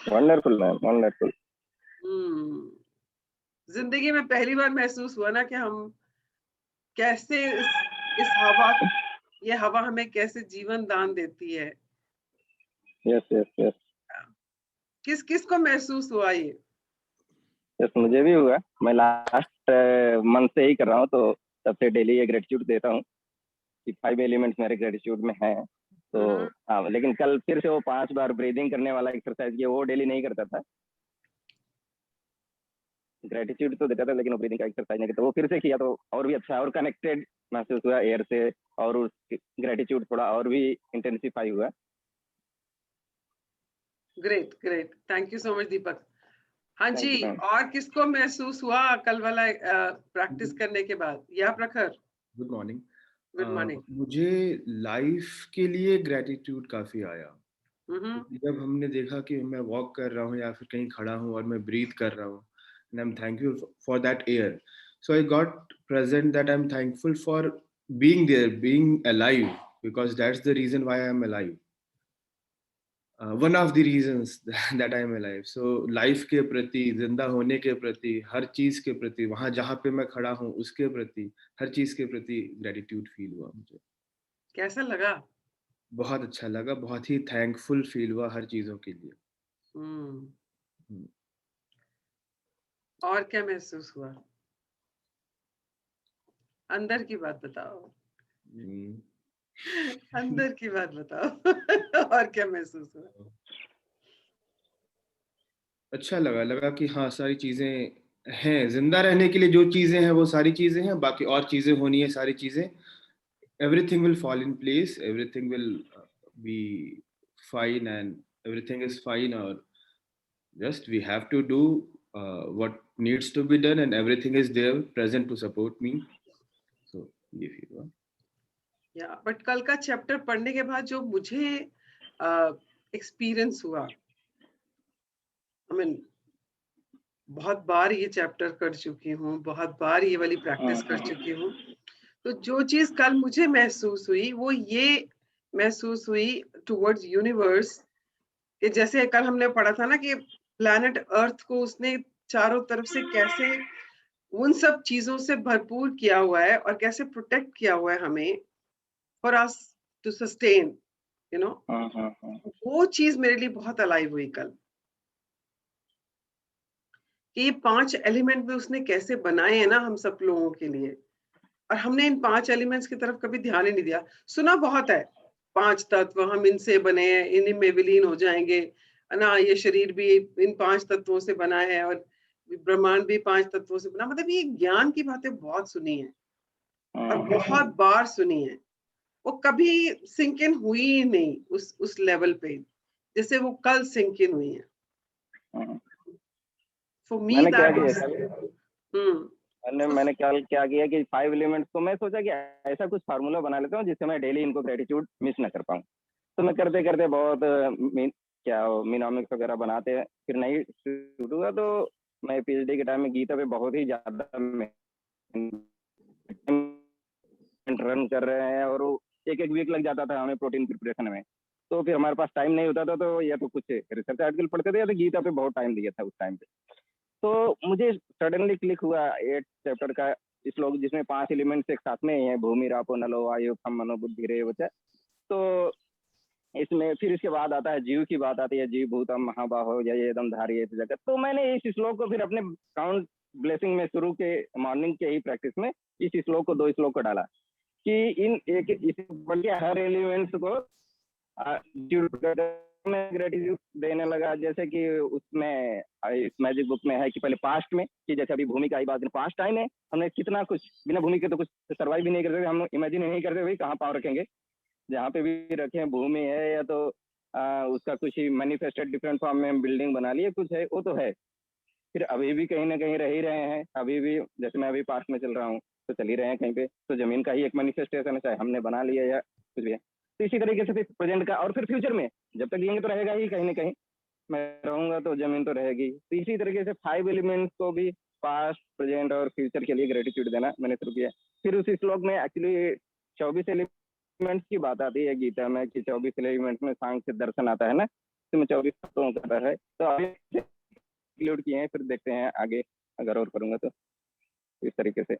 Wonderful ma'am, wonderful. हम्म, जिंदगी में पहली बार महसूस हुआ ना कि हम कैसे इस हवा, ये हवा हमें कैसे जीवन दान देती है। यस यस यस किस किस को महसूस हुआ ये? यस, मुझे भी हुआ। मैं लास्ट मंथ से ही कर रहा हूँ, तो तब से डेली ये ग्रेटिट्यूड देता हूँ कि 5 एलिमेंट्स मेरे ग्रेटिट्यूड में हैं। तो हम्म, हाँ, लेकिन कल फिर से वो 5 बार ब्रीदिंग करने वाला एक्सरसाइज किया, वो डेली नहीं करता था। ग्रेटिट्यूड तो देता था, लेकिन वो ब्रीदिंग का एक्सरसाइज नहीं करता। वो फिर से किया तो और भी अच्छा और कनेक्टेड महसूस हुआ एयर से, और उस ग्रेटिट्यूड थोड़ा और भी इंटेंसिफाई हुआ। Great great, thank you so much Deepak. हाँ थैंक जी, यू मैम। और किसको महसूस हुआ कल वाला प्रैक्टिस करने के बाद? या प्रखर, गुड मॉर्निंग। Good morning. मुझे लाइफ के लिए ग्रेटिट्यूड काफी आया। हम्म, जब हमने देखा कि मैं वॉक कर रहा हूँ या फिर कहीं खड़ा हूँ और मैं ब्रीथ कर रहा हूँ, and I am thankful for that air, so I got present that I am thankful for being there, being alive, because that's the reason why I am alive, one of the reasons that I am alive. So life के प्रति, जिंदा होने के प्रति, हर चीज के प्रति, वहां जहाँ पे मैं खड़ा हूँ उसके प्रति, हर चीज के प्रति ग्रेटिट्यूड फील हुआ मुझे। कैसा लगा? बहुत अच्छा लगा, बहुत ही थैंकफुल फील हुआ हर चीजों के लिए। हम्म, हम्म। और क्या महसूस हुआ? अंदर की बात बताओ। हम्म। अंदर की बात बताओ। और क्या महसूस हुआ? अच्छा लगा कि हाँ, सारी चीजें हैं, जिंदा रहने के लिए जो चीजें हैं वो सारी चीजें हैं, बाकी और चीजें होनी है, सारी चीजें, everything will fall in place, everything will be fine, and everything is fine, or just we have to do what needs to be done, and everything is there present to support me. So ये feel हुआ। या but कल का chapter पढ़ने के बाद जो मुझे एक्सपीरियंस हुआ, आई मीन बहुत बार ये चैप्टर कर चुकी हूँ, बहुत बार ये वाली प्रैक्टिस कर चुकी हूँ। तो जो चीज कल मुझे महसूस हुई वो ये महसूस हुई टुवर्ड्स यूनिवर्स, कि जैसे कल हमने पढ़ा था ना कि प्लैनेट अर्थ को उसने चारों तरफ से कैसे उन सब चीजों से भरपूर किया हुआ है और कैसे प्रोटेक्ट किया हुआ है हमें, for us to sustain, you know. हाँ हाँ हाँ। वो चीज मेरे लिए बहुत अलाइव हुई कल, कि ये 5 एलिमेंट भी उसने कैसे बनाए हैं ना हम सब लोगों के लिए, और हमने इन 5 एलिमेंट्स की तरफ कभी ध्यान ही नहीं दिया। सुना बहुत है, 5 तत्व हम इनसे बने हैं, इन्हीं में विलीन हो जाएंगे, है ना, ये शरीर भी इन 5 तत्वों से बना है, और ब्रह्मांड भी 5 तत्वों से बना। मतलब ये ज्ञान की बातें बहुत सुनी है और बहुत बार सुनी है, वो कभी सिंक इन हुई ही नहीं उस लेवल पे जैसे वो कल सिंक इन हुई है। फॉर मी मैंने क्या दैट किया वाज कल, मैंने क्या किया कि 5 एलिमेंट्स को मैं सोचा कि ऐसा कुछ फार्मूला बना लेता हूँ जिससे मैं डेली इनको ग्रेटिट्यूड मिस ना कर पाऊँ। तो मैं करते करते बहुत मिनोमिक्स वगैरह बनाते हैं, फिर नहीं शूट हुआ। तो मैं पीएचडी के टाइम में गीता पे बहुत ही ज्यादा रन कर रहे हैं, और एक एक वीक लग जाता था हमें प्रोटीन प्रिपरेशन में। तो फिर हमारे पास टाइम नहीं होता था, तो या तो कुछ रिसर्च आर्टिकल पढ़ते थे या तो गीता पे बहुत टाइम दिया था उस टाइम पे। तो मुझे सडनली क्लिक हुआ 8 चैप्टर का श्लोक, जिसमें 5 एलिमेंट्स एक साथ में ही है, भूमि रापो नलो वायु खम मनो बुद्धि रेव च। तो इसमें फिर इसके बाद आता है जीव की बात आती है, जीव भूतम महाबाहो जय एकदम धारी जगत। तो मैंने इस श्लोक को फिर अपने काउंट ब्लेसिंग में शुरू के मॉर्निंग के ही प्रैक्टिस में इस श्लोक को 2 श्लोक को डाला कि इन एक इस हर एलिमेंट्स को ग्रेटिट्यूड देने लगा। जैसे कि उसमें मैजिक बुक में है कि पहले पास्ट में, कि जैसे अभी भूमि का ही बात, पास्ट टाइम है हमने कितना कुछ बिना भूमि के तो कुछ सर्वाइव भी नहीं करते, हम इमेजिन नहीं करते भाई कहाँ पाँव रखेंगे। जहाँ पे भी रखे भूमि है या तो उसका कुछ ही मैनिफेस्टेड डिफरेंट फॉर्म में हम बिल्डिंग बना लिए, कुछ है वो तो है। फिर अभी भी कहीं ना कहीं रह ही रहे हैं, अभी भी जैसे मैं अभी पार्क में चल रहा हूँ तो चल ही रहे हैं कहीं पे, तो जमीन का ही एक मैनिफेस्टेशन है, चाहे हमने बना लिया या कुछ भी है। तो इसी तरीके से फिर प्रेजेंट का और फिर फ्यूचर में जब तक जिएंगे तो रहेगा ही, कहीं ना कहीं मैं रहूंगा तो जमीन तो रहेगी। तो इसी तरीके से 5 एलिमेंट्स को भी पास्ट प्रेजेंट और फ्यूचर के लिए ग्रेटिट्यूड देना मैंने शुरू किया। फिर उस श्लोक में एक्चुअली 24 एलिमेंट्स की बात आती है गीता में, कि 24 एलिमेंट्स में सांख्य दर्शन आता है ना, में 24 तो कर रहा है, तो अभी इंक्लूड किए हैं, फिर देखते हैं आगे अगर और करूंगा तो इस तरीके से।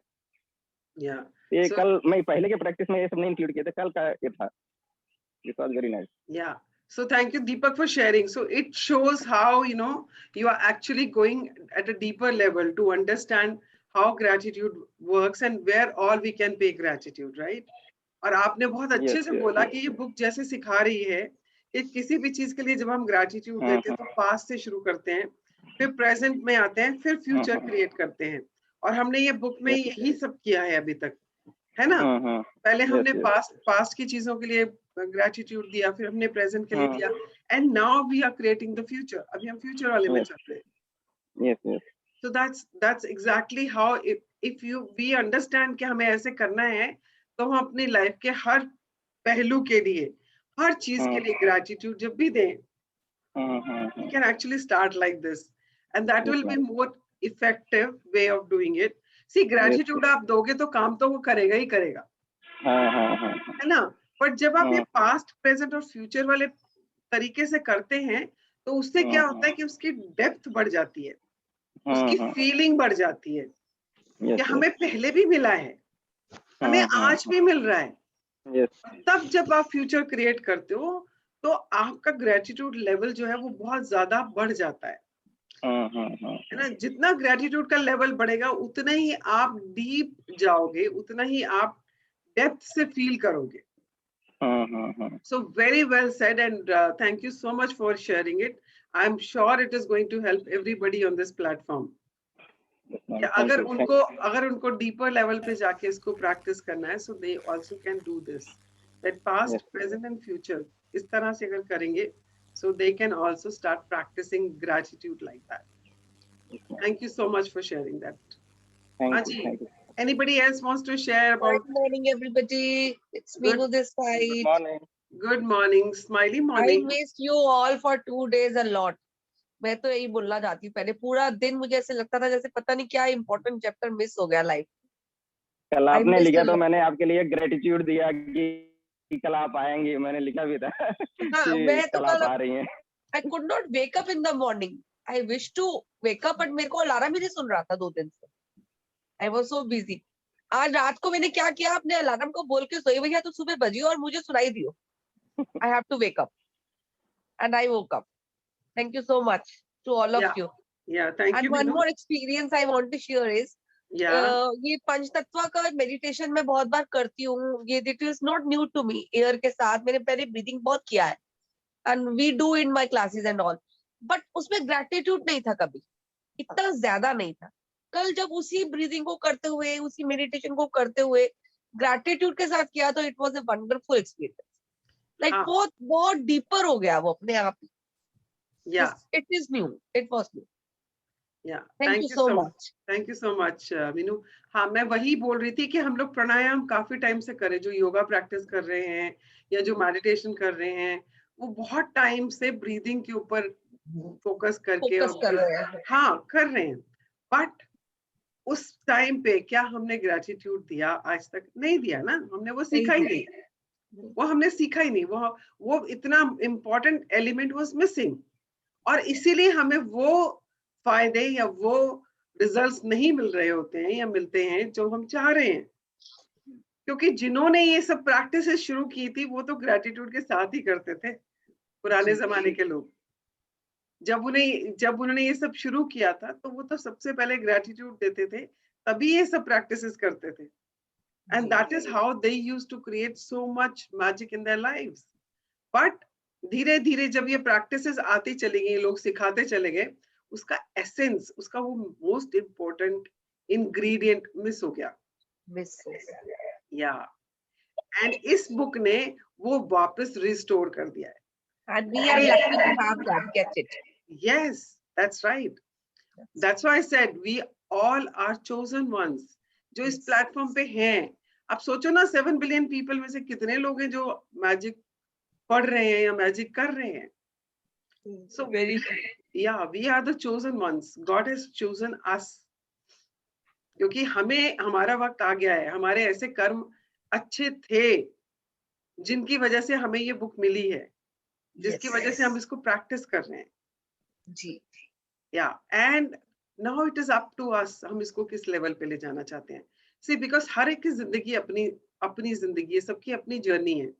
Yeah. ये So कल मैं पहले के प्रैक्टिस में ये सब नहीं इंक्लूड किए थे, कल का ये था। It was very nice. yeah. So thank you, Deepak, for sharing. So it shows how, you know, you are actually going at a deeper level to understand how gratitude works and where all we can pay gratitude, right? और आपने बहुत Yes, अच्छे से yes, बोला yes. कि ये book जैसे सिखा रही है कि किसी भी चीज के लिए जब हम ग्रैटिट्यूड देते हैं तो पास्ट से शुरू करते हैं, फिर प्रेजेंट में आते हैं, फिर फ्यूचर क्रिएट करते हैं। और हमने ये बुक में Yes. यही सब किया है अभी तक, है ना? पहले Yes, हमने yes. पास्ट की चीजों के लिए ग्रैटिट्यूड दिया, फिर हमने प्रेजेंट के लिए दिया, and now we are creating the future. अभी हम फ्यूचर वाले में Yes. चल रहे हैं। Yes, yes. So that's exactly how if we understand कि हमें ऐसे करना है, तो हम अपनी लाइफ के हर पहलू के लिए, हर चीज के लिए ग्रैटिट्यूड जब भी दें, we can actually start like this, and that will be more effective way of doing it. See, gratitude आप दोगे तो काम तो वो करेगा ही करेगा, है ना? बट जब आप ये पास्ट, प्रेजेंट और फ्यूचर वाले तरीके से करते हैं, तो उससे क्या होता है कि उसकी डेप्थ बढ़ जाती है, उसकी फीलिंग बढ़ जाती है कि हमें पहले भी मिला है, हमें आज भी मिल रहा है। Yes. तब जब आप फ्यूचर क्रिएट करते हो तो आपका ग्रेटिट्यूड लेवल जो है वो बहुत ज्यादा बढ़ जाता है ना? जितना ग्रेटिट्यूड का लेवल बढ़ेगा उतना ही आप डीप जाओगे, उतना ही आप डेप्थ से फील करोगे। So very well said, and thank you so much for sharing it. I'm sure it is going to help everybody on this platform. या अगर उनको डीपर लेवल पे जाके इसको प्रैक्टिस करना है, so they also can do this, that past, present and future इस तरह से अगर करेंगे, so they can also start practising gratitude like that. Thank you so much for sharing that. Thank you. Anybody else wants to share about? Good morning, everybody. It's Meenu this side. Good morning. Good morning, smiley I morning. missed you all for 2 days a lot. मैं तो यही बोलना चाहती हूँ, पहले पूरा दिन मुझे ऐसे लगता था जैसे पता नहीं क्या इम्पोर्टेंट चैप्टर मिस हो गया लाइफ। कल आपने लिखा तो मैंने आपके लिए ग्रेटिट्यूड दिया कि कल आप आएंगी, मैंने लिखा भी था मैं तो कल आप आ रही हैं। I could not wake up in the morning. I wish to wake up, but मेरे को अलार्म ही नहीं सुन रहा था 2 दिन से। I was so busy. आज रात को मैंने क्या किया, अपने अलार्म को बोल के सोई, भैया तो सुबह बजी और मुझे सुनाई दियो। I have to wake up, and I woke up. Thank you so much to all of you. Yeah, thank you. And one more experience I want to share is, ये पंचतत्व का मेडिटेशन मैं बहुत बार करती हूँ। ये it is not new to me. Air के साथ मैंने पहले ब्रीदिंग बहुत किया है, and we do in my classes and all, but उसमें ग्रेटिट्यूड नहीं था कभी, इतना ज्यादा नहीं था। कल जब उसी ब्रीदिंग को करते हुए, उसी मेडिटेशन को करते हुए ग्रेटिट्यूड के साथ किया, तो it was a wonderful experience. Like बहुत डीपर हो गया वो अपने आप। It is new, it was new. Thank you so much. Thank you so much Meenu. हाँ, मैं वही बोल रही थी कि हम लोग प्राणायाम काफी टाइम से करें, जो योगा प्रैक्टिस कर रहे हैं या जो मेडिटेशन कर रहे हैं, वो बहुत टाइम से ब्रीदिंग के ऊपर फोकस करके कर रहे हैं। हाँ, कर रहे हैं, बट उस टाइम पे क्या हमने ग्रेटिट्यूड दिया? आज तक नहीं दिया ना, हमने वो सीखा ही नहीं, वो हमने सीखा ही नहीं, वो इतना इम्पोर्टेंट एलिमेंट वाज मिसिंग, और इसीलिए हमें वो फायदे या वो रिजल्ट्स नहीं मिल रहे होते हैं या मिलते हैं जो हम चाह रहे हैं। क्योंकि जिन्होंने ये सब प्रैक्टिसेस शुरू की थी वो तो ग्रेटिट्यूड के साथ ही करते थे, पुराने जमाने के लोग। जब उन्होंने ये सब शुरू किया था तो वो तो सबसे पहले ग्रेटिट्यूड देते थे, तभी ये सब प्रैक्टिसेस करते थे, and that is how they used to create so much magic in their lives. But धीरे धीरे जब ये प्रैक्टिसेस आती चली गई, लोग सिखाते चले गए, उसका एसेंस, उसका वो मोस्ट इम्पोर्टेंट इंग्रेडिएंट मिस हो गया। या एंड इस बुक ने वो वापस रिस्टोर कर दिया है। And we are lucky to have that. Get it? Yes, that's right. That's why I said we all are chosen ones. जो इस प्लेटफॉर्म पे हैं, आप सोचो ना 7 बिलियन पीपल में से कितने लोग हैं जो मैजिक पढ़ रहे हैं या मैजिक कर रहे हैं। So very yeah, we are the chosen ones. God has chosen us. क्योंकि हमें हमारा वक्त आ गया है, हमारे ऐसे कर्म अच्छे थे जिनकी वजह से हमें ये बुक मिली है। जिसकी वजह से हम इसको प्रैक्टिस कर रहे हैं. जी. Yeah and now it is up to us, हम इसको किस लेवल पे ले जाना चाहते हैं. सी बिकॉज हर एक की जिंदगी अपनी जिंदगी है, सबकी अपनी जर्नी है.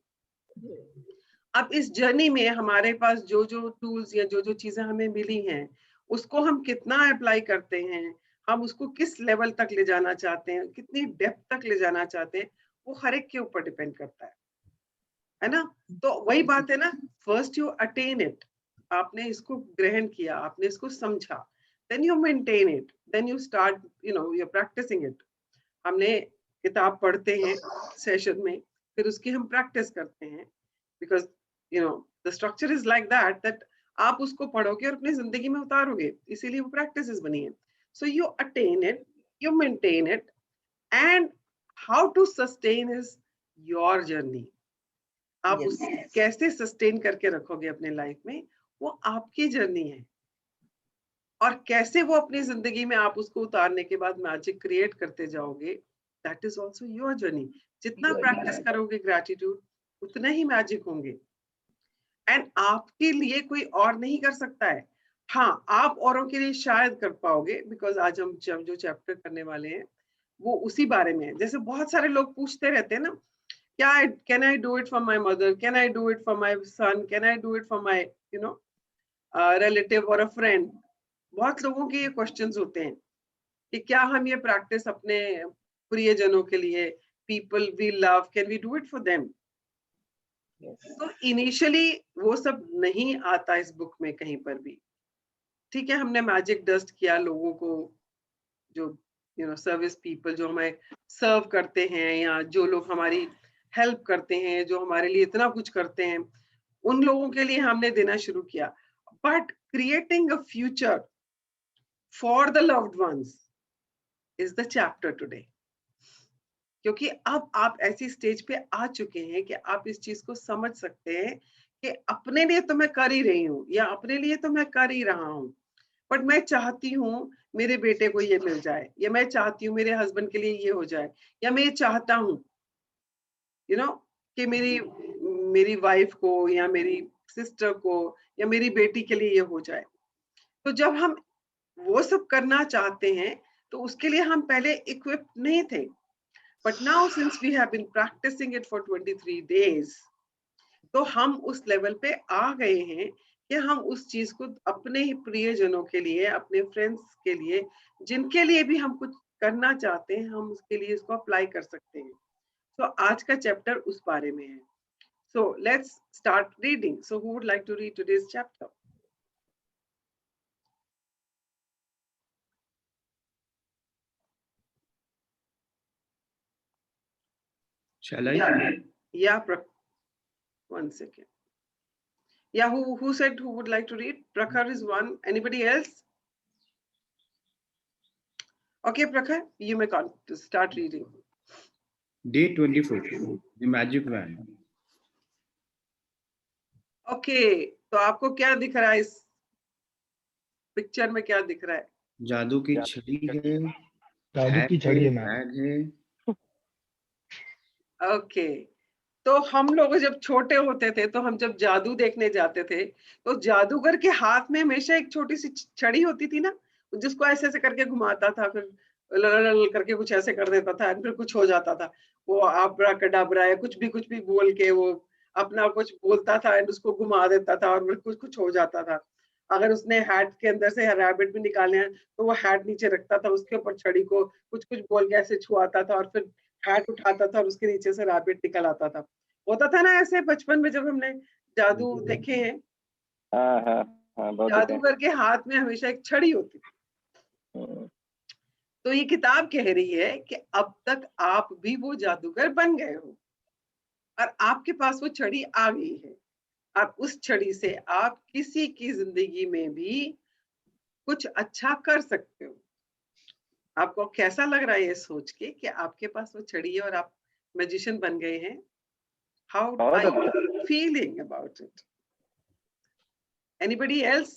अब इस जर्नी में हमारे पास जो जो टूल्स या जो जो चीजें हमें मिली हैं, उसको हम कितना अप्लाई करते हैं, हम उसको किस लेवल तक ले जाना चाहते हैं, कितनी डेप्थ तक ले जाना चाहते हैं, वो हर एक के ऊपर डिपेंड करता है ना. तो वही बात है ना, फर्स्ट यू अटेन इट, आपने इसको ग्रहण किया, आपने इसको समझा, then you maintain it, then you start you practicing it. हमने किताब पढ़ते हैं सेशन में, फिर उसकी हम प्रैक्टिस करते हैं, because the structure is like that आप उसको पढ़ोगे और अपनी जिंदगी में उतारोगे, इसीलिए वो प्रैक्टिस बनी है. So you attain it, you maintain it, and how to sustain is your journey. आप Yes. उसे कैसे सस्टेन करके रखोगे अपने लाइफ में, वो आपकी जर्नी है. और कैसे वो अपनी जिंदगी में आप उसको उतारने के बाद मैजिक क्रिएट करते जाओगे, that is also your journey. जितना Your प्रैक्टिस journey. करोगे ग्रैटिट्यूड, उतना ही मैजिक होंगे. एंड आपके लिए कोई और नहीं कर सकता है. हाँ, आप औरों के लिए शायद कर पाओगे, बिकॉज आज हम जो चैप्टर करने वाले हैं वो उसी बारे में है. जैसे बहुत सारे लोग पूछते रहते हैं ना, क्या can I do it for my mother, can I do it for my son, can I do it for my relative और अ फ्रेंड. बहुत लोगों के ये क्वेश्चंस होते हैं कि क्या हम ये प्रैक्टिस अपने प्रियजनों के लिए, people we love, can we do it for them. तो इनिशियली वो सब नहीं आता इस बुक में कहीं पर भी. ठीक है, हमने मैजिक डस्ट किया लोगों को, जो सर्विस पीपल जो हमें सर्व करते हैं, या जो लोग हमारी हेल्प करते हैं, जो हमारे लिए इतना कुछ करते हैं, उन लोगों के लिए हमने देना शुरू किया. But creating a future for the loved ones is the chapter today. क्योंकि अब आप ऐसी स्टेज पे आ चुके हैं कि आप इस चीज को समझ सकते हैं कि अपने लिए तो मैं कर ही रही हूँ, या अपने लिए तो मैं कर ही रहा हूँ, बट मैं चाहती हूँ मेरे बेटे को ये मिल जाए, या मैं चाहती हूँ मेरे हस्बैंड के लिए ये हो जाए, या मैं चाहता हूँ कि मेरी वाइफ को, या मेरी सिस्टर को, या मेरी बेटी के लिए ये हो जाए. तो जब हम वो सब करना चाहते हैं, तो उसके लिए हम पहले इक्विप्ड नहीं थे. But now since we have been practicing it for 23 days, तो हम उस लेवल पे आ गए हैं कि हम उस चीज को अपने ही प्रियजनों के लिए, अपने फ्रेंड्स के लिए, जिनके लिए भी हम कुछ करना चाहते हैं, हम उसके लिए इसको अप्लाई कर सकते हैं. तो आज का चैप्टर उस बारे में है. So let's start reading. So who would like to read today's chapter? Shall I? Yeah, one second. Yeah, who said who would like to read? Prakhar is one. Anybody else? Okay, Prakhar, you may start reading. Day 24, The Magic Wand. Okay, तो आपको क्या दिख रहा है इस picture में, क्या दिख रहा है? जादू की छड़ी है, जादू की छड़ी है मैम. बैग है. ओके, तो हम लोग जब छोटे होते थे, तो हम जब जादू देखने जाते थे, तो जादूगर के हाथ में हमेशा एक छोटी सी छड़ी होती थी ना, जिसको ऐसे ऐसे करके घुमाता था, फिर लल करके कुछ ऐसे कर देता था, फिर कुछ हो जाता था. वो आब्राकडाब्रा या कुछ भी बोल के वो अपना कुछ बोलता था, एंड उसको घुमा देता था, और फिर कुछ हो जाता था. अगर उसने हैट के अंदर से रैबिट भी निकाले हैं, तो वो हैट नीचे रखता था, उसके ऊपर छड़ी को कुछ बोल के ऐसे छुआता था, और फिर हैट उठाता था, और उसके नीचे से रैबिट निकल आता था. होता था ना ऐसे बचपन में जब हमने जादू देखे हैं. हाँ हाँ हाँ, बहुत देखे हैं. जादूगर के हाथ में हमेशा एक छड़ी होती थी. तो ये किताब कह रही है कि अब तक आप भी वो जादूगर बन गए हो, और आपके पास वो छड़ी आ गई है, और उस छड़ी से आप किसी की जिंदगी में भी कुछ अच्छा कर सकते हो. आपको कैसा लग रहा है ये सोच के कि आपके पास वो छड़ी है और आप मैजिशियन बन गए हैं? हाउ बहुत are you feeling about it? Anybody else?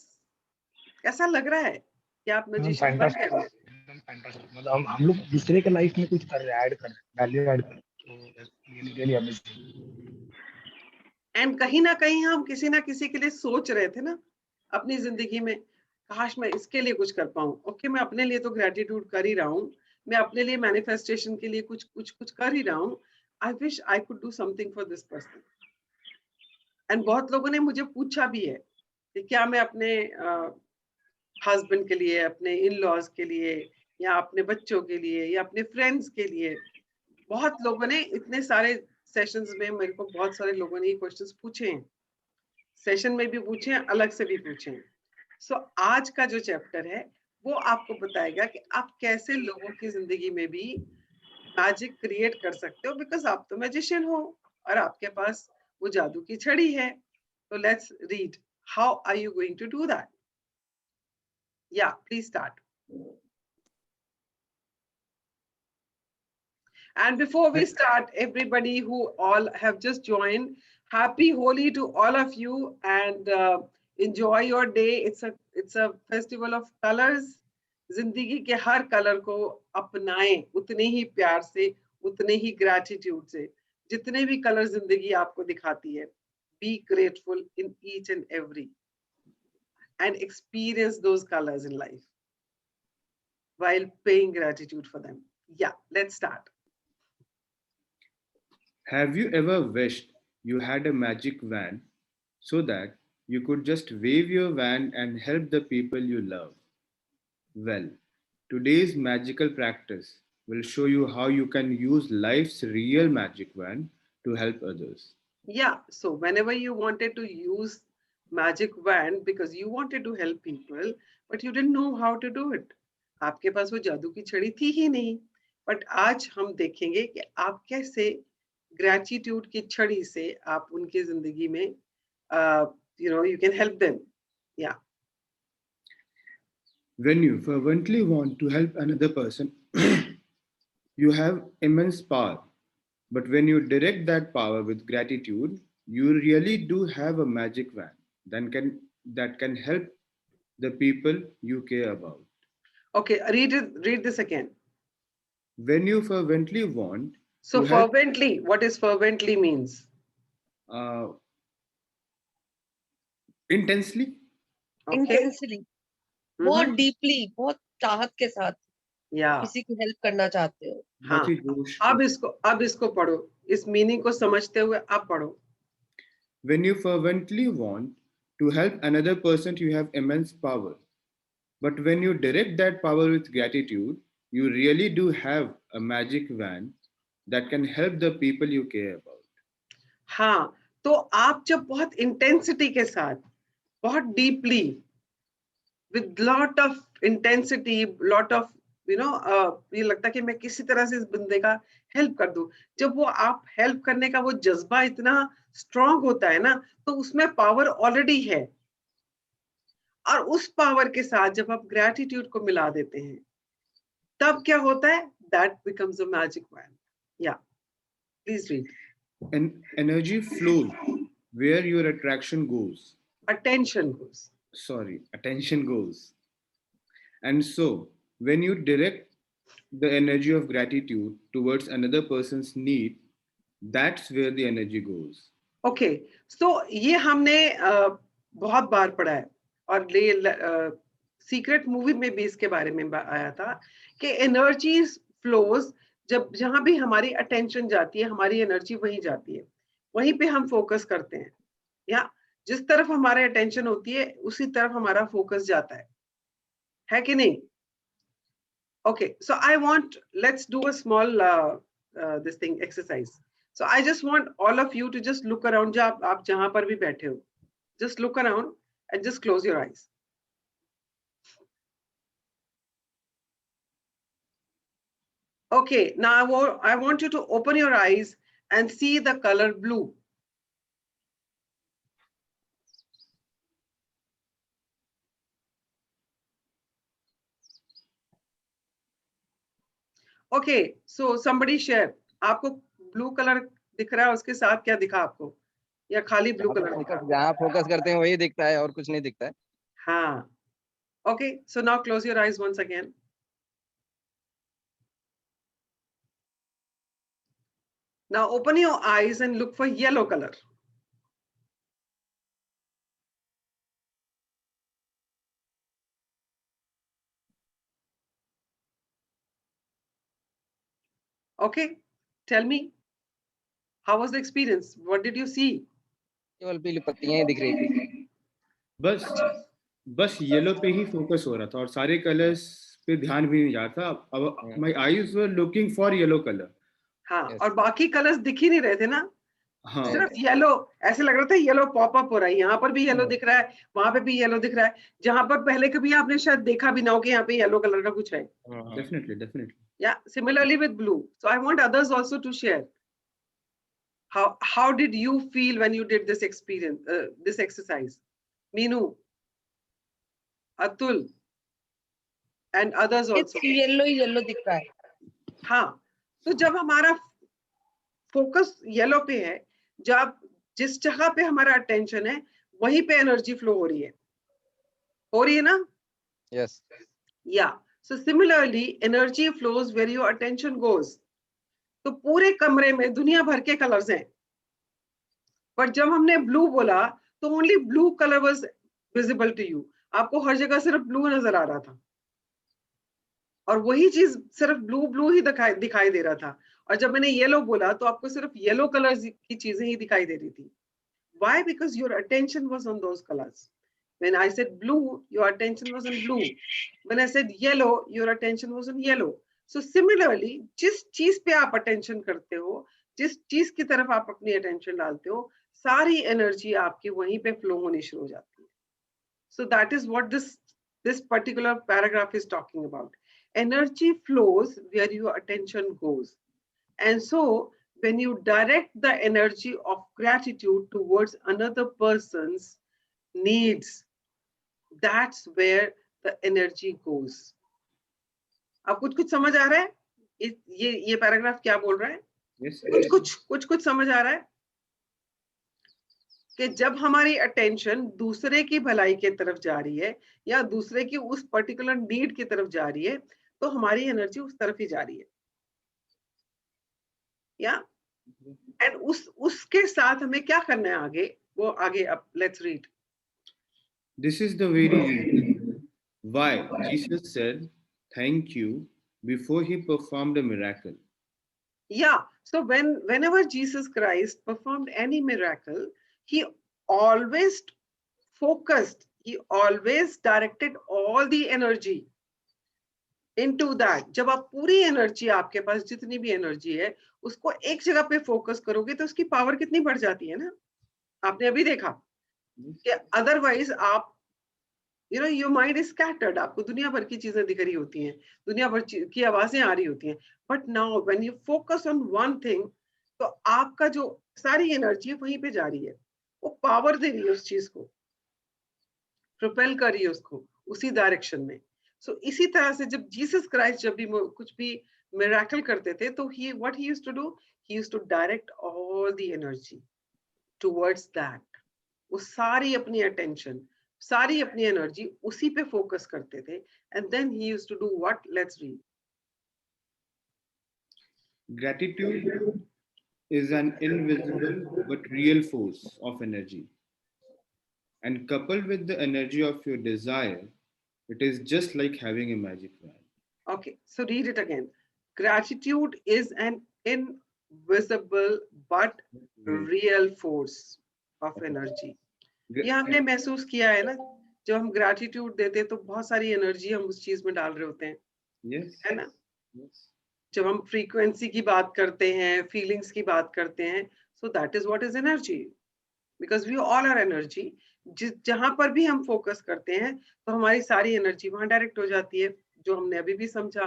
कैसा लग रहा है कि आप मैजिशियन बन गए हो? मतलब हम लोग दूसरे के लाइफ में कुछ कर रहे हैं, ऐड कर रहे हैं, वैल्यू ऐड कर रहे हैं. तो रियली अमेजिंग. एंड कहीं ना कहीं हम किसी ना किसी के लिए सोच रहे थे ना अपनी जिंदगी में, काश मैं इसके लिए कुछ कर पाऊं। ओके, मैं अपने लिए तो ग्रेटिट्यूड कर ही रहा हूँ, मैं अपने लिए मैनिफेस्टेशन के लिए कुछ कुछ कुछ कर ही रहा हूँ। I wish I could do something for this person. And बहुत लोगों ने मुझे पूछा भी है कि क्या मैं अपने हस्बैंड के लिए, अपने इन लॉज के लिए, या अपने बच्चों के लिए, या अपने फ्रेंड्स के लिए। बहुत लोगों ने, इतने सारे सेशंस में मेरे को बहुत सारे लोगों ने ये क्वेश्चंस पूछे हैं, सेशन में भी पूछे हैं, अलग से भी पूछे हैं। सो आज का जो चैप्टर है वो आपको बताएगा कि आप कैसे लोगों की जिंदगी में भी मैजिक क्रिएट कर सकते हो, बिकॉज आप तो मैजिशियन हो और आपके पास वो जादू की छड़ी है। तो let's read, how are you going to do that? Yeah please start. And before we start, everybody who all have just joined, happy Holi to all of you, and enjoy your day. It's a festival of colors. जिंदगी के हर colour को अपनाएं उतने ही प्यार से, उतने ही gratitude से, जितने भी कलर जिंदगी आपको दिखाती है. Be grateful in each and every, and experience those colors in life while paying gratitude for them. Yeah, let's start. Have you ever wished you had a magic wand so that you could just wave your wand and help the people you love? Well, today's magical practice will show you how you can use life's real magic wand to help others. Yeah, so whenever you wanted to use magic wand because you wanted to help people, but you didn't know how to do it. आपके पास वो जादू की छड़ी थी ही नहीं. But आज हम देखेंगे कि आप कैसे ग्रेटिट्यूड की छड़ी से आप उनकी जिंदगी में you can help them. Yeah. When you fervently want to help another person, you have immense power. But when you direct that power with gratitude, you really do have a magic wand that can help the people you care about. Okay, read this again. When you fervently want So to help, fervently, what is fervently means? Intensely, Okay. Intensely, बहुत deeply, बहुत चाहत के साथ Yeah. किसी की help करना चाहते हो. हाँ. बहुत ही जोश के अब इसको पढ़ो, इस मीनिंग को समझते हुए आप पढ़ो. When you fervently want to help another person, you have immense power. But when you direct that power with gratitude, you really do have a magic wand that can help the people you care about. हाँ, तो आप जब बहुत intensity के साथ, बहुत deeply, with lot of intensity, lot of ये लगता है कि मैं किसी तरह से इस बंदे का हेल्प कर दूं. जब वो आप हेल्प करने का वो जज्बा इतना स्ट्रांग होता है ना, तो उसमें पावर ऑलरेडी है. और उस पावर के साथ जब आप ग्रैटिट्यूड को मिला देते हैं, तब क्या होता है? That becomes a magic wand. Yeah please read. And energy flows where your attraction goes. Attention goes. Sorry, attention goes. And so, when you direct the energy of gratitude towards another person's need, that's where the energy goes. Okay, so ये हमने बहुत बार पढ़ा है, और ये secret movie में भी इसके बारे में आया था कि एनर्जी फ्लोज, जब जहां भी हमारी अटेंशन जाती है, हमारी एनर्जी वहीं जाती है, वहीं पे हम फोकस करते हैं. या जिस तरफ हमारे अटेंशन होती है उसी तरफ हमारा फोकस जाता है कि नहीं? Okay, so I want, let's do a small this thing exercise. So I just want all of you to just look around. आप जहां पर भी बैठे हो, just look around and just close your eyes. Okay, now I want you to open your eyes and see the color blue. Okay, so somebody share. आपको blue colour दिख रहा है, उसके साथ क्या दिखा आपको, या खाली ब्लू कलर दिखा? जहाँ फोकस करते हैं वही दिखता है और कुछ नहीं दिखता है. हाँ. Okay, so now close your eyes once again. Now open your eyes and look for yellow color. Okay, tell me, how was the experience? What did you see? केवल पीली पत्तियां ही दिख रही थी। बस येलो पे ही फोकस हो रहा था और सारे कलर्स पे ध्यान भी नहीं जा रहा था। अब my eyes were looking for yellow colour. हाँ, Yes. और बाकी कलर्स दिख ही नहीं रहे थे ना, हाँ, सिर्फ येलो। ऐसे लग रहा था येलो पॉप अप हो रहा है, यहाँ पर भी येलो दिख रहा है, वहां पे भी येलो दिख रहा है, जहां पर पहले कभी आपने शायद देखा भी ना हो कि यहाँ पे येलो कलर का कुछ है। Definitely. Yeah, similarly with blue. So I want others also to share. How did you feel when you did this experience, this exercise? Meenu, Atul, and others also. Yellow he yellow दिख रहा है। हाँ, तो जब हमारा focus yellow पे है, जब जिस जगह पे हमारा अटेंशन है वहीं पे एनर्जी फ्लो हो रही है ना? Yes. Yeah. So similarly, energy flows where your attention goes. तो पूरे कमरे में दुनिया भर के कलर्स हैं, पर जब हमने ब्लू बोला तो only blue colour was visible to you. आपको हर जगह सिर्फ ब्लू नजर आ रहा था, और वही चीज सिर्फ ब्लू ब्लू ही दिखाई दे रहा था। और जब मैंने येलो बोला तो आपको सिर्फ येलो कलर की चीजें ही दिखाई दे रही थी। Why? Because your attention was on those colors. When I said blue, your attention was on blue. When I said yellow, your attention was on yellow. So similarly, जिस चीज पे आप attention करते हो, जिस चीज की तरफ आप अपनी attention डालते हो, सारी energy आपकी वहीं पे flow होनी शुरू हो जाती है। So that is what this particular paragraph is talking about. Energy flows where your attention goes. And so when you direct the energy of gratitude towards another person's needs, that's where the energy goes. अब कुछ समझ आ रहा है? ये paragraph क्या बोल रहा है? Yes. कुछ समझ आ रहा है कि जब हमारी अटेंशन दूसरे की भलाई की तरफ जा रही है या दूसरे की उस पर्टिकुलर नीड की तरफ जा रही है, तो हमारी एनर्जी उस तरफ ही जा रही है। या एंड उसके साथ हमें क्या करना है आगे, वो आगे अब let's read. This is the very reason why Jesus said thank you before he performed a miracle. Yeah, so whenever Jesus Christ performed any miracle, he always focused, he always directed all the energy into that. जब आप पूरी energy, आपके पास जितनी भी energy है, उसको एक जगह पे फोकस करोगे तो उसकी पावर कितनी बढ़ जाती है ना। आपने अभी देखा कि अदरवाइज आप योर माइंड इज स्कैटर्ड, आपको दुनिया भर की चीजें दिख रही होती हैं, दुनिया भर की आवाजें आ रही होती हैं, but now when you focus on one thing, तो आपका जो सारी एनर्जी वहीं पे जा रही है, वो पावर दे रही है उस चीज को, प्रोपेल कर रही है उसको उसी डायरेक्शन में। सो इसी तरह से जब जीसस क्राइस्ट जब भी कुछ भी मिरेकल करते थे, तो what he used to do, he used to direct all the energy towards that. वो सारी अपनी अटेंशन, सारी अपनी एनर्जी उसी पे फोकस करते थे। And then he used to do what, let's read. Gratitude is an invisible but real force of energy. And coupled with the energy of your desire, it is just like having a magic wand. Okay, so read it again. Gratitude is an invisible but real force of energy. ये हमने महसूस किया है ना, जब हम gratitude देते हैं तो बहुत सारी एनर्जी हम उस चीज में डाल रहे होते हैं। Yes. है ना? Yes. जब हम फ्रीक्वेंसी की बात करते हैं, फीलिंग्स की बात करते हैं, so that is what is energy, because we all are energy. जहां पर भी हम फोकस करते हैं तो हमारी सारी एनर्जी वहां डायरेक्ट हो जाती है, जो हमने अभी भी समझा।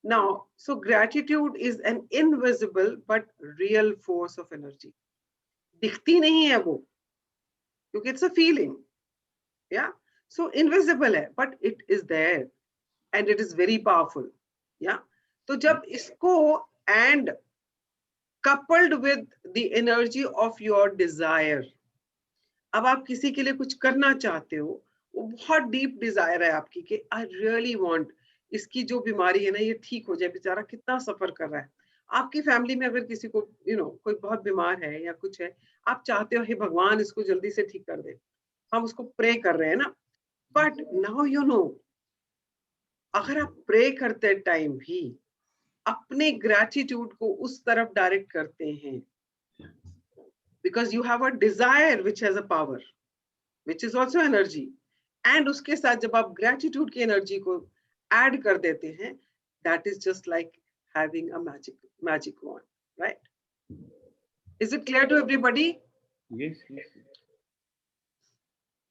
Now so gratitude is an invisible but real force of energy. दिखती नहीं है वो, क्योंकि it's a feeling, yeah so invisible है, but it is there and it is very powerful. या तो जब इसको and coupled with the energy of your desire, अब आप किसी के लिए कुछ करना चाहते हो, वो बहुत डीप डिजायर है आपकी कि आई रियली वांट इसकी जो बीमारी है ना ये ठीक हो जाए, बेचारा कितना सफर कर रहा है। आपकी फैमिली में अगर किसी को कोई बहुत बीमार है या कुछ है, आप चाहते हो हे भगवान इसको जल्दी से ठीक कर दे, हम उसको प्रे कर रहे हैं ना। बट नाउ अगर आप प्रे करते टाइम भी अपने ग्रेटिट्यूड को उस तरफ डायरेक्ट करते हैं, because you have a desire which has a power which is also energy, and उसके साथ जब आप ग्रेटिट्यूड की एनर्जी को ऐड कर देते हैं, that is just like having a magic wand, right? Is it clear to everybody? Yes, yes.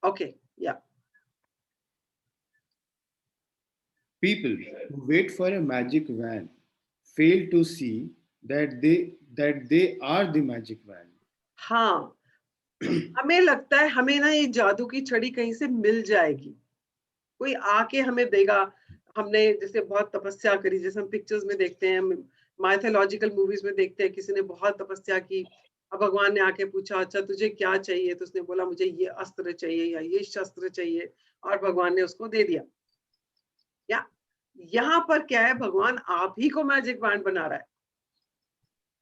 Okay, yeah. People who wait for a magic van fail to see that they are the magic van. हाँ, हमें लगता है हमें ना ये जादू की छड़ी कहीं से मिल जाएगी, कोई आके हमें देगा। हमने जैसे बहुत तपस्या करी, जैसे हम पिक्चर्स में देखते हैं, माइथोलॉजिकल मूवीज में देखते हैं, किसी ने बहुत तपस्या की, अब भगवान ने आके पूछा अच्छा तुझे क्या चाहिए, तो उसने बोला मुझे ये अस्त्र चाहिए या ये शस्त्र चाहिए, और भगवान ने उसको दे दिया। या यहाँ पर क्या है, भगवान आप ही को मैजिक वैंड बना रहा है।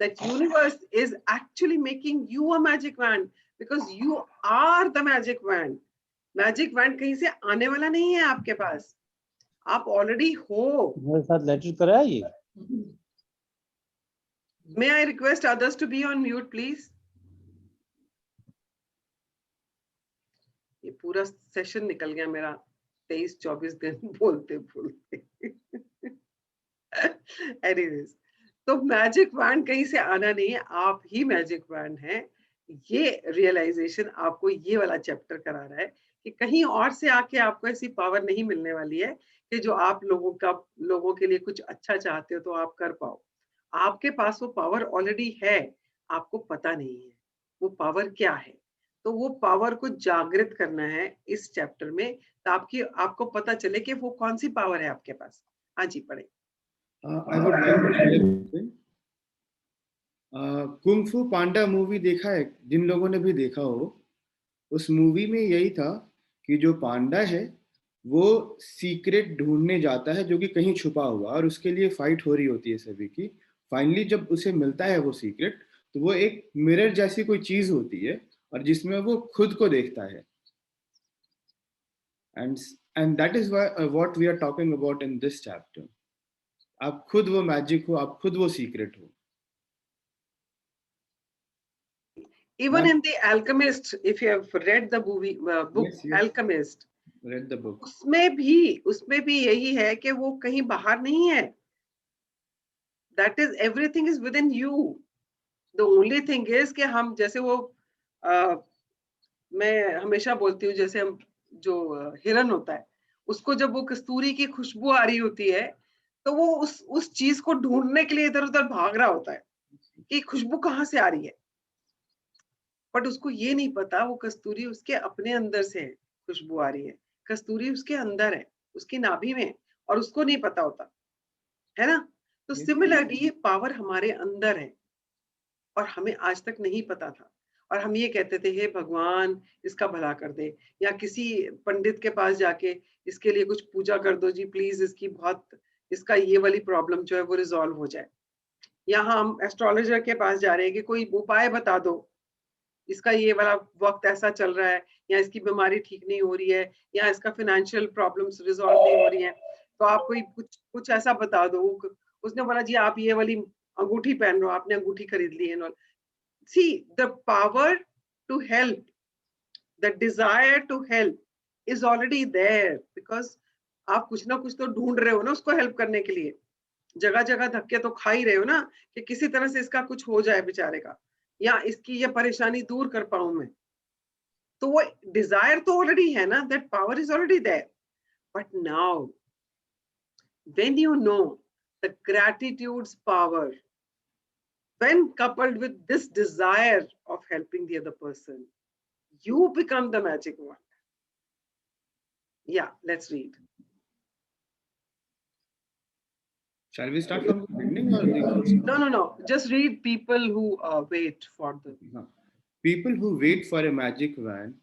That universe is actually making you a magic wand because you are the magic wand. Magic wand कहीं से आने वाला नहीं है आपके पास, आप ऑलरेडी हो। मेरे साथ लेटर पर है ये। May I request others to be on mute, please? ये पूरा सेशन निकल गया मेरा 23-24 दिन बोलते बोलते। Anyways, तो मैजिक वैंड कहीं से आना नहीं है, आप ही मैजिक वैंड हैं। ये रियलाइजेशन आपको ये वाला चैप्टर करा रहा है कि कहीं और से आके आपको ऐसी पावर नहीं मिलने वाली है कि जो आप लोगों के लिए कुछ अच्छा चाहते हो तो आप कर पाओ। आपके पास वो पावर ऑलरेडी है, आपको पता नहीं है वो पावर क्या है। तो वो पावर को जागृत करना है इस चैप्टर में, तो आपको पता चले कि वो कौन सी पावर है आपके पास। हाँ जी, पढ़े। I would like to share something. Kung फू पांडा मूवी देखा है जिन लोगों ने भी देखा हो? उस मूवी में यही था कि जो पांडा है वो सीक्रेट ढूंढने जाता है जो कि कहीं छुपा हुआ, और उसके लिए फाइट हो रही होती है सभी की। फाइनली जब उसे मिलता है वो सीक्रेट, तो वो एक मिरर जैसी कोई चीज होती है और जिसमें वो खुद को देखता है। And that is what we are talking about in this chapter. आप खुद वो मैजिक हो, आप खुद वो सीक्रेट हो। Even in The Alchemist, if you have read the movie book, Yes, yes. Alchemist, Read the book. उसमें भी यही है कि वो कहीं बाहर नहीं है। That is, everything is within you. The only thing is कि हम जैसे वो मैं हमेशा बोलती हूँ, जैसे हम जो हिरन होता है, उसको जब वो कस्तूरी की खुशबू आ रही होती है तो वो उस चीज को ढूंढने के लिए इधर उधर भाग रहा होता है कि खुशबू कहाँ से आ रही है, बट उसको ये नहीं पता वो कस्तूरी उसके अपने अंदर से है, खुशबू आ रही है, कस्तूरी उसके अंदर है, उसकी नाभि में, और उसको नहीं पता होता है ना। तो सिमिलरली ये पावर हमारे अंदर है और हमें आज तक नहीं पता था, और हम ये कहते थे हे भगवान इसका भला कर दे, या किसी पंडित के पास जाके इसके लिए कुछ पूजा कर दो जी प्लीज, इसका ये वाली प्रॉब्लम जो है वो रिजॉल्व हो जाए, या हम एस्ट्रोलॉजर के पास जा रहे हैं कि कोई उपाय बता दो, इसका ये वाला वक्त ऐसा चल रहा है, या इसकी बीमारी ठीक नहीं हो रही है, या इसका फाइनेंशियल प्रॉब्लम्स रिजॉल्व नहीं हो रही है, तो आप कोई कुछ ऐसा बता दो। उसने बोला जी आप ये वाली अंगूठी पहन लो, आपने अंगूठी खरीद ली है। See, the power to help, the desire to help is already there, because आप कुछ ना कुछ तो ढूंढ रहे हो ना उसको हेल्प करने के लिए, जगह जगह धक्के तो खा ही रहे हो ना कि किसी तरह से इसका कुछ हो जाए बेचारे का, या इसकी ये परेशानी दूर कर पाऊं मैं। तो वो डिजायर तो ऑलरेडी है ना, that power is already there. But now when you know the gratitude's power, when coupled with this desire of helping the other person, you become the magic wand. Yeah, let's read. Shall we start from the beginning or No. Just read people who wait for the. People who wait for a magic wand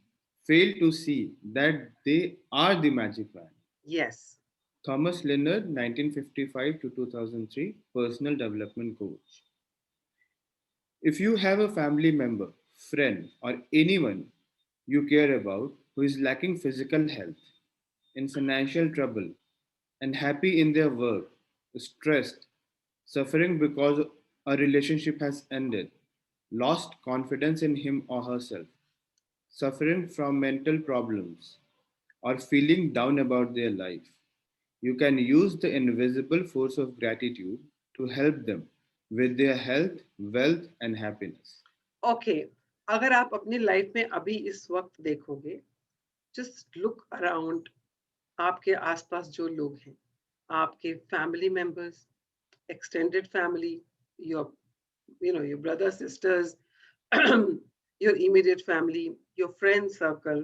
fail to see that they are the magic wand. Yes. Thomas Leonard, 1955 to 2003, personal development coach. If you have a family member, friend, or anyone you care about who is lacking physical health, in financial trouble, and happy in their work, stressed, suffering because a relationship has ended, lost confidence in him or herself, suffering from mental problems, or feeling down about their life. You can use the invisible force of gratitude to help them with their health, wealth, and happiness. Okay, अगर आप अपनी life में अभी इस वक्त देखोगे, just look around, आपके आसपास जो लोग हैं, आपके family members, extended family, your your brothers, sisters, your immediate family, your friend circle,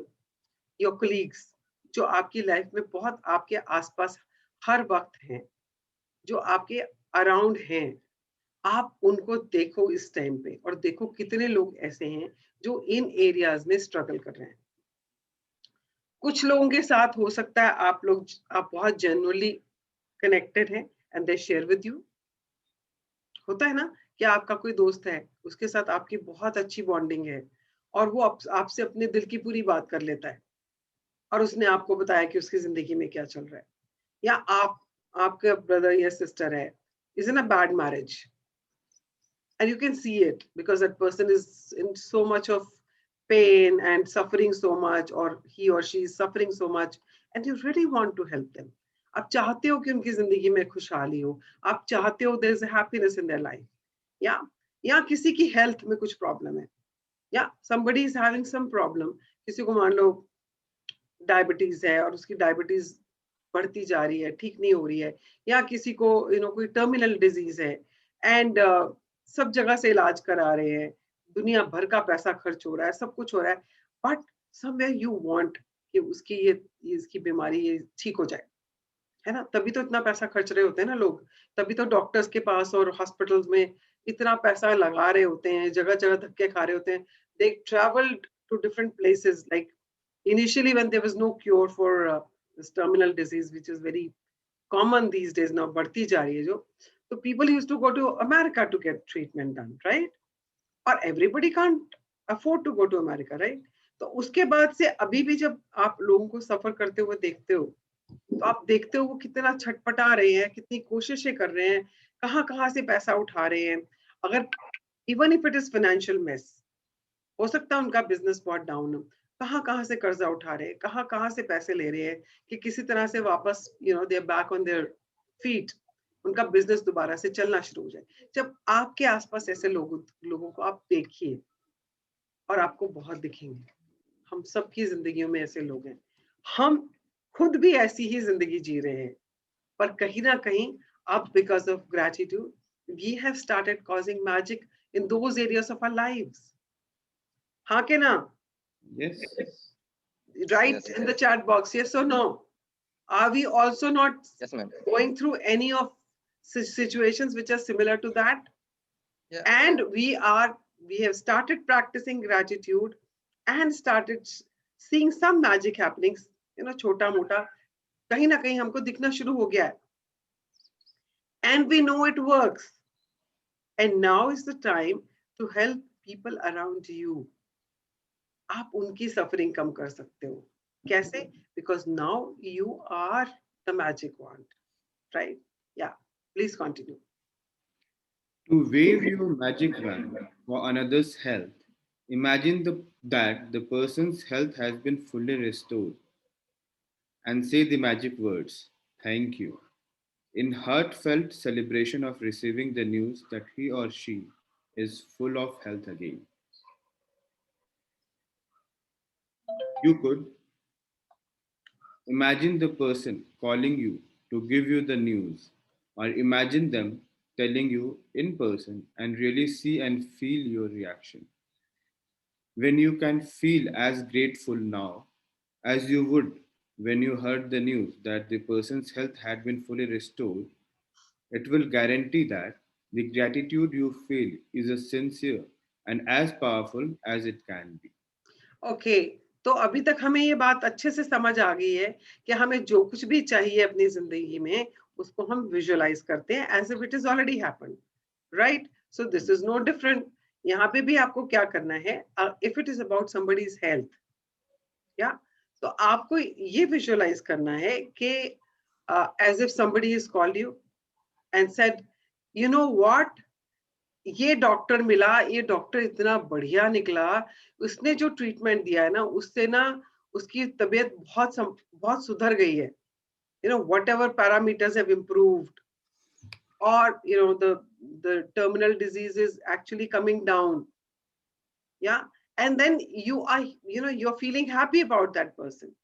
your colleagues, जो आपकी लाइफ में बहुत आपके आसपास हर वक्त हैं, जो आपके अराउंड हैं, आप उनको देखो इस टाइम पे और देखो कितने लोग ऐसे हैं जो इन एरियाज में स्ट्रगल कर रहे हैं। कुछ लोगों के साथ हो सकता है आप बहुत जेन्युइनली कनेक्टेड हैं and they share with you. होता है ना कि आपका कोई दोस्त है, उसके साथ आपकी बहुत अच्छी बॉन्डिंग है और वो आपसे अपने दिल की पूरी बात कर लेता है और उसने आपको बताया कि उसकी जिंदगी में क्या चल रहा है। या आपका ब्रदर या सिस्टर है, is in a bad marriage and you can see it because that person is in so much of pain and suffering so much, or he or she is suffering so much, and you really want to help them. आप चाहते हो कि उनकी जिंदगी में खुशहाली हो, आप चाहते हो there is a happiness in their life, या किसी की हेल्थ में कुछ प्रॉब्लम है, या somebody is having some problem, किसी को मान लो डायबिटीज है और उसकी डायबिटीज बढ़ती जा रही है, ठीक नहीं हो रही है, या किसी को कोई टर्मिनल डिजीज है एंड सब जगह से इलाज करा रहे हैं, दुनिया भर का पैसा खर्च हो रहा है, सब कुछ हो रहा है, बट समवेयर यू वांट कि उसकी इसकी बीमारी ये ठीक हो जाए, है ना? तभी तो इतना पैसा खर्च रहे होते हैं ना लोग, तभी तो डॉक्टर्स के पास और हॉस्पिटल्स में इतना पैसा लगा रहे होते हैं, जगह जगह धक्के खा रहे होते हैं। They travelled to different places, like initially when there was no cure for this terminal disease which is very common these days now, बढ़ती जा रही है जो, so people used to go to America to get treatment done, right? or everybody can't afford to go to America, right? तो उसके बाद से अभी भी जब आप लोगों को सफर करते हुए देखते हो, तो आप देखते हो वो कितना छटपटा रहे हैं, कितनी कोशिशें कर रहे हैं, कहाँ से पैसा उठा रहे हैं। अगर even if it is financial mess, हो सकता है उनका बिजनेस बहुत डाउन हो, कहाँ से कर्जा उठा रहे हैं, कहाँ से पैसे ले रहे हैं कि किसी तरह से वापस they are back on their feet, उनका बिजनेस दोबारा से चलना शुरू हो जाए। जब आपके आसपास ऐसे लोगों को आप देखिए और आपको बहुत दिखेंगे। हम सबकी जिंदगियों में ऐसे लोग हैं, हम खुद भी ऐसी ही जिंदगी जी रहे हैं, पर कहीं ना कहीं अब because of gratitude we have started causing magic in those areas of our lives. हाँ के ना? Yes. Write Yes, in the chat box, yes or no. Are we also not yes, ma'am. going through any of situations which are similar to that? Yeah. And we have started practicing gratitude and started seeing some magic happenings, छोटा मोटा कहीं ना कहीं हमको दिखना शुरू हो गया है, and we know it works, and now is the time to help people around you. आप उनकी सफरिंग कम कर सकते हो। कैसे? Because now you are the magic wand, right? Yeah, please continue. To wave your magic wand for another's health, imagine that the person's health has been fully restored and say the magic words, thank you, in heartfelt celebration of receiving the news that he or she is full of health again. You could imagine the person calling you to give you the news, or imagine them telling you in person and really see and feel your reaction. When you can feel as grateful now as you would when you heard the news that the person's health had been fully restored, it will guarantee that the gratitude you feel is as sincere and as powerful as it can be. Okay, तो अभी तक हमें ये बात अच्छे से समझ आ गई है कि हमें जो कुछ भी चाहिए अपनी जिंदगी में उसको हम विजुअलाइज करते हैं as if it is already happened, right? So this is no different. यहाँ पे भी आपको क्या करना है, if it is about somebody's health, तो आपको ये विजुअलाइज करना है कि as if somebody has called you and said, you know what, ये डॉक्टर मिला, ये डॉक्टर इतना बढ़िया निकला, उसने जो ट्रीटमेंट दिया है ना, उससे ना उसकी तबीयत बहुत सुधर गई है. You know, whatever parameters have improved, or you know, the terminal disease is actually coming down. Yeah, and then you are, you know, you're feeling happy about that person.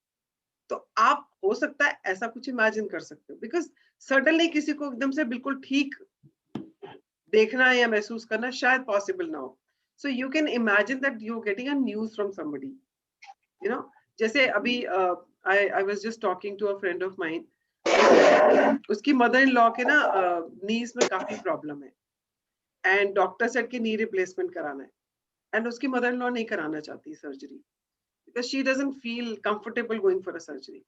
तो आप हो सकता है ऐसा कुछ इमेजिन कर सकते हो, बिकॉज सडनली किसी को एकदम से बिल्कुल ठीक देखना या महसूस करना शायद पॉसिबल ना हो. So you can imagine that you are getting a news from somebody, you know. जैसे अभी I was just talking to a friend of mine, उसकी मदर इन लॉ के ना नीज में काफी प्रॉब्लम है, एंड डॉक्टर सेड कि नी रिप्लेसमेंट कराना है, एंड उसकी मदर इन लॉ नहीं कराना चाहती surgery, because she doesn't feel comfortable going for a surgery,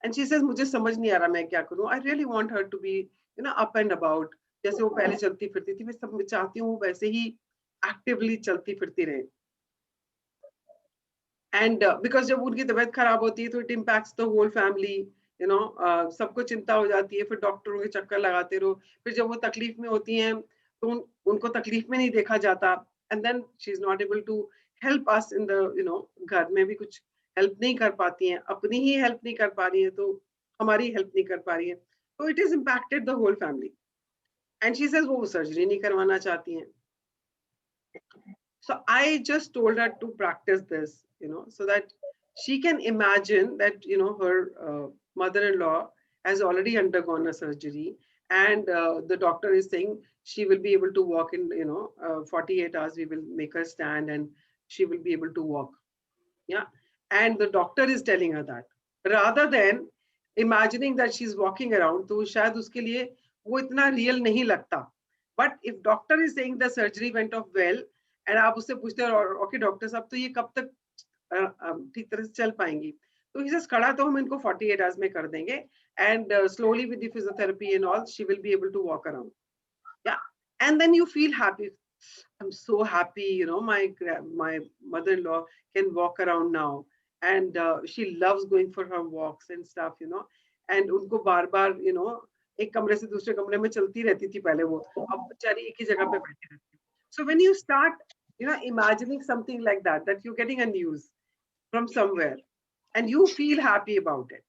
and she says मुझे समझ नहीं आ रहा मैं क्या करूं. I really want her to be, you know, up and about, जैसे वो पहले चलती फिरती थी. मैं सब चाहती हूँ वैसे ही एक्टिवली चलती फिरती रहे. एंड बिकॉज जब उनकी तबीयत खराब होती है तो it impacts the whole family, you know. सबको चिंता हो जाती है, फिर डॉक्टरों के चक्कर लगाते रहो, फिर जब वो तकलीफ में होती हैं तो उनको तकलीफ में नहीं देखा जाता, and then she is not able to help us in the, you know, घर में भी कुछ हेल्प नहीं कर पाती हैं, अपनी ही हेल्प नहीं कर पा रही है तो हमारी हेल्प नहीं कर पा रही है, तो it is impacted the whole family. And she says वो सर्जरी नहीं करवाना चाहती हैं. So I just told her to practice this, you know, so that she can imagine that, you know, her mother-in-law has already undergone a surgery, and the doctor is saying she will be able to walk in, you know, 48 hours. We will make her stand and she will be able to walk. Yeah. And the doctor is telling her that, rather than imagining that she's walking around, तो शायद उसके लिए वो इतना real नहीं लगता. But if doctor is saying the surgery went off well, and आप उससे पूछते हो ओके डॉक्टर साहब तो ये कब तक ठीक तरह से चल पाएंगी, तो ही सेज खड़ा तो हम इनको 48 आवर्स में कर देंगे, and slowly with the physiotherapy and all she will be able to walk around. Yeah, and then you feel happy. I am so happy, you know, my mother-in-law can walk around now, and she loves going for her walks and stuff, you know. and उनको बार बार, you know, एक कमरे से दूसरे कमरे में चलती रहती थी पहले, वो अब बेचारी एक ही जगह पे बैठी रहती है. So when you start, you know, imagining something like that, that you're getting a news from somewhere and you feel happy about it,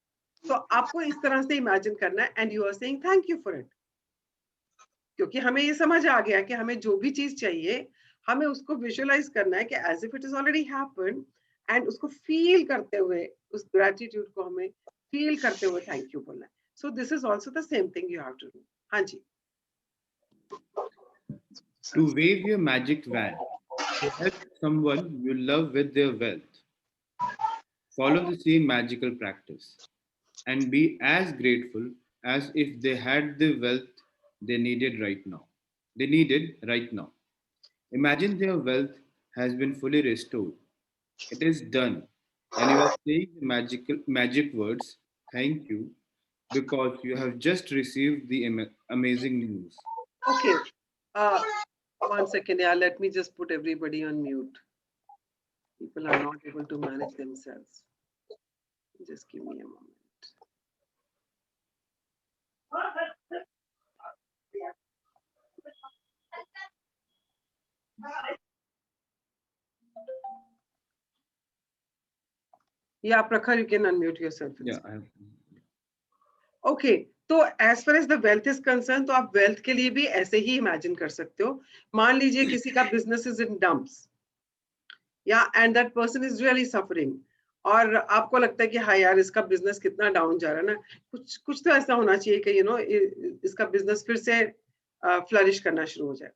so आपको इस तरह से imagine करना है, and you are saying thank you for it. क्योंकि हमें ये समझ आ गया कि हमें जो भी चीज चाहिए हमें उसको visualize करना है कि as if it has already happened, and उसको feel करते हुए, उस gratitude को हमें feel करते हुए thank you बोलना है. So this is also the same thing you have to do. हाँ जी. To wave your magic wand, to help someone you love with their wealth. Follow the same magical practice and be as grateful as if they had the wealth they needed right now. Imagine their wealth has been fully restored. It is done. And you are saying the magic words, thank you, because you have just received the amazing news. Okay. 1 second, yeah, let me just put everybody on mute. People are not able to manage themselves. Just give me a moment. Yeah, Prakhar, you can unmute yourself. Yeah, I have. Okay. तो as far as the wealth is concerned, तो आप wealth के लिए भी ऐसे ही imagine कर सकते हो. मान लीजिए किसी का बिजनेस इज इन डंप्स, या and that person is really suffering, और आपको लगता है कि हाँ यार इसका बिजनेस कितना डाउन जा रहा है ना, कुछ तो ऐसा होना चाहिए कि, यू नो, इसका बिजनेस फिर से फ्लरिश करना शुरू हो जाए.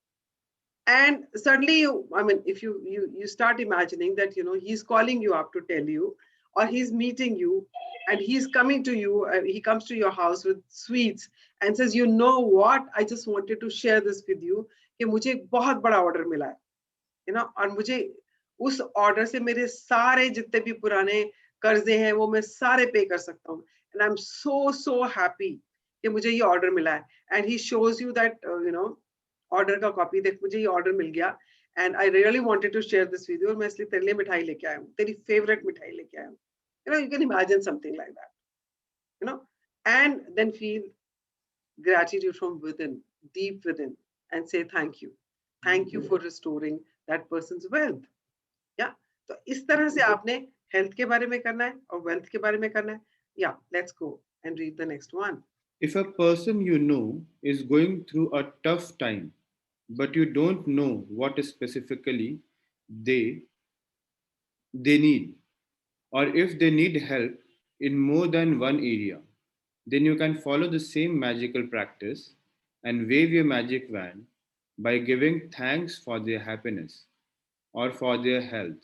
And suddenly I mean, if you start imagining that, you know, he's calling you up to tell you, or he's meeting you, and he's coming to you, he comes to your house with sweets and says, you know what, I just wanted to share this with you कि मुझे एक बहुत बड़ा order मिला है, you know, और मुझे उस ऑर्डर से मेरे सारे जितने भी पुराने कर्जे हैं वो मैं सारे पे कर सकता हूँ, and I'm so happy कि मुझे ये ऑर्डर मिला है. And he shows you that, you know, order का कॉपी, देख मुझे ये ऑर्डर मिल गया, and I really wanted to share this with you, और मैं इसलिए तेरे लिए मिठाई लेके आया हूँ, तेरी फेवरेट मिठाई लेके आया हूँ. You know, you can imagine something like that, you know, and then feel gratitude from within, deep within, and say thank you. Thank you for restoring that person's wealth. Yeah. तो इस तरह से आपने health के बारे में करना है और wealth के बारे में करना है. Yeah, let's go and read the next one. If a person you know is going through a tough time, but you don't know what specifically they need, or if they need help in more than one area, then you can follow the same magical practice and wave your magic wand by giving thanks for their happiness or for their health,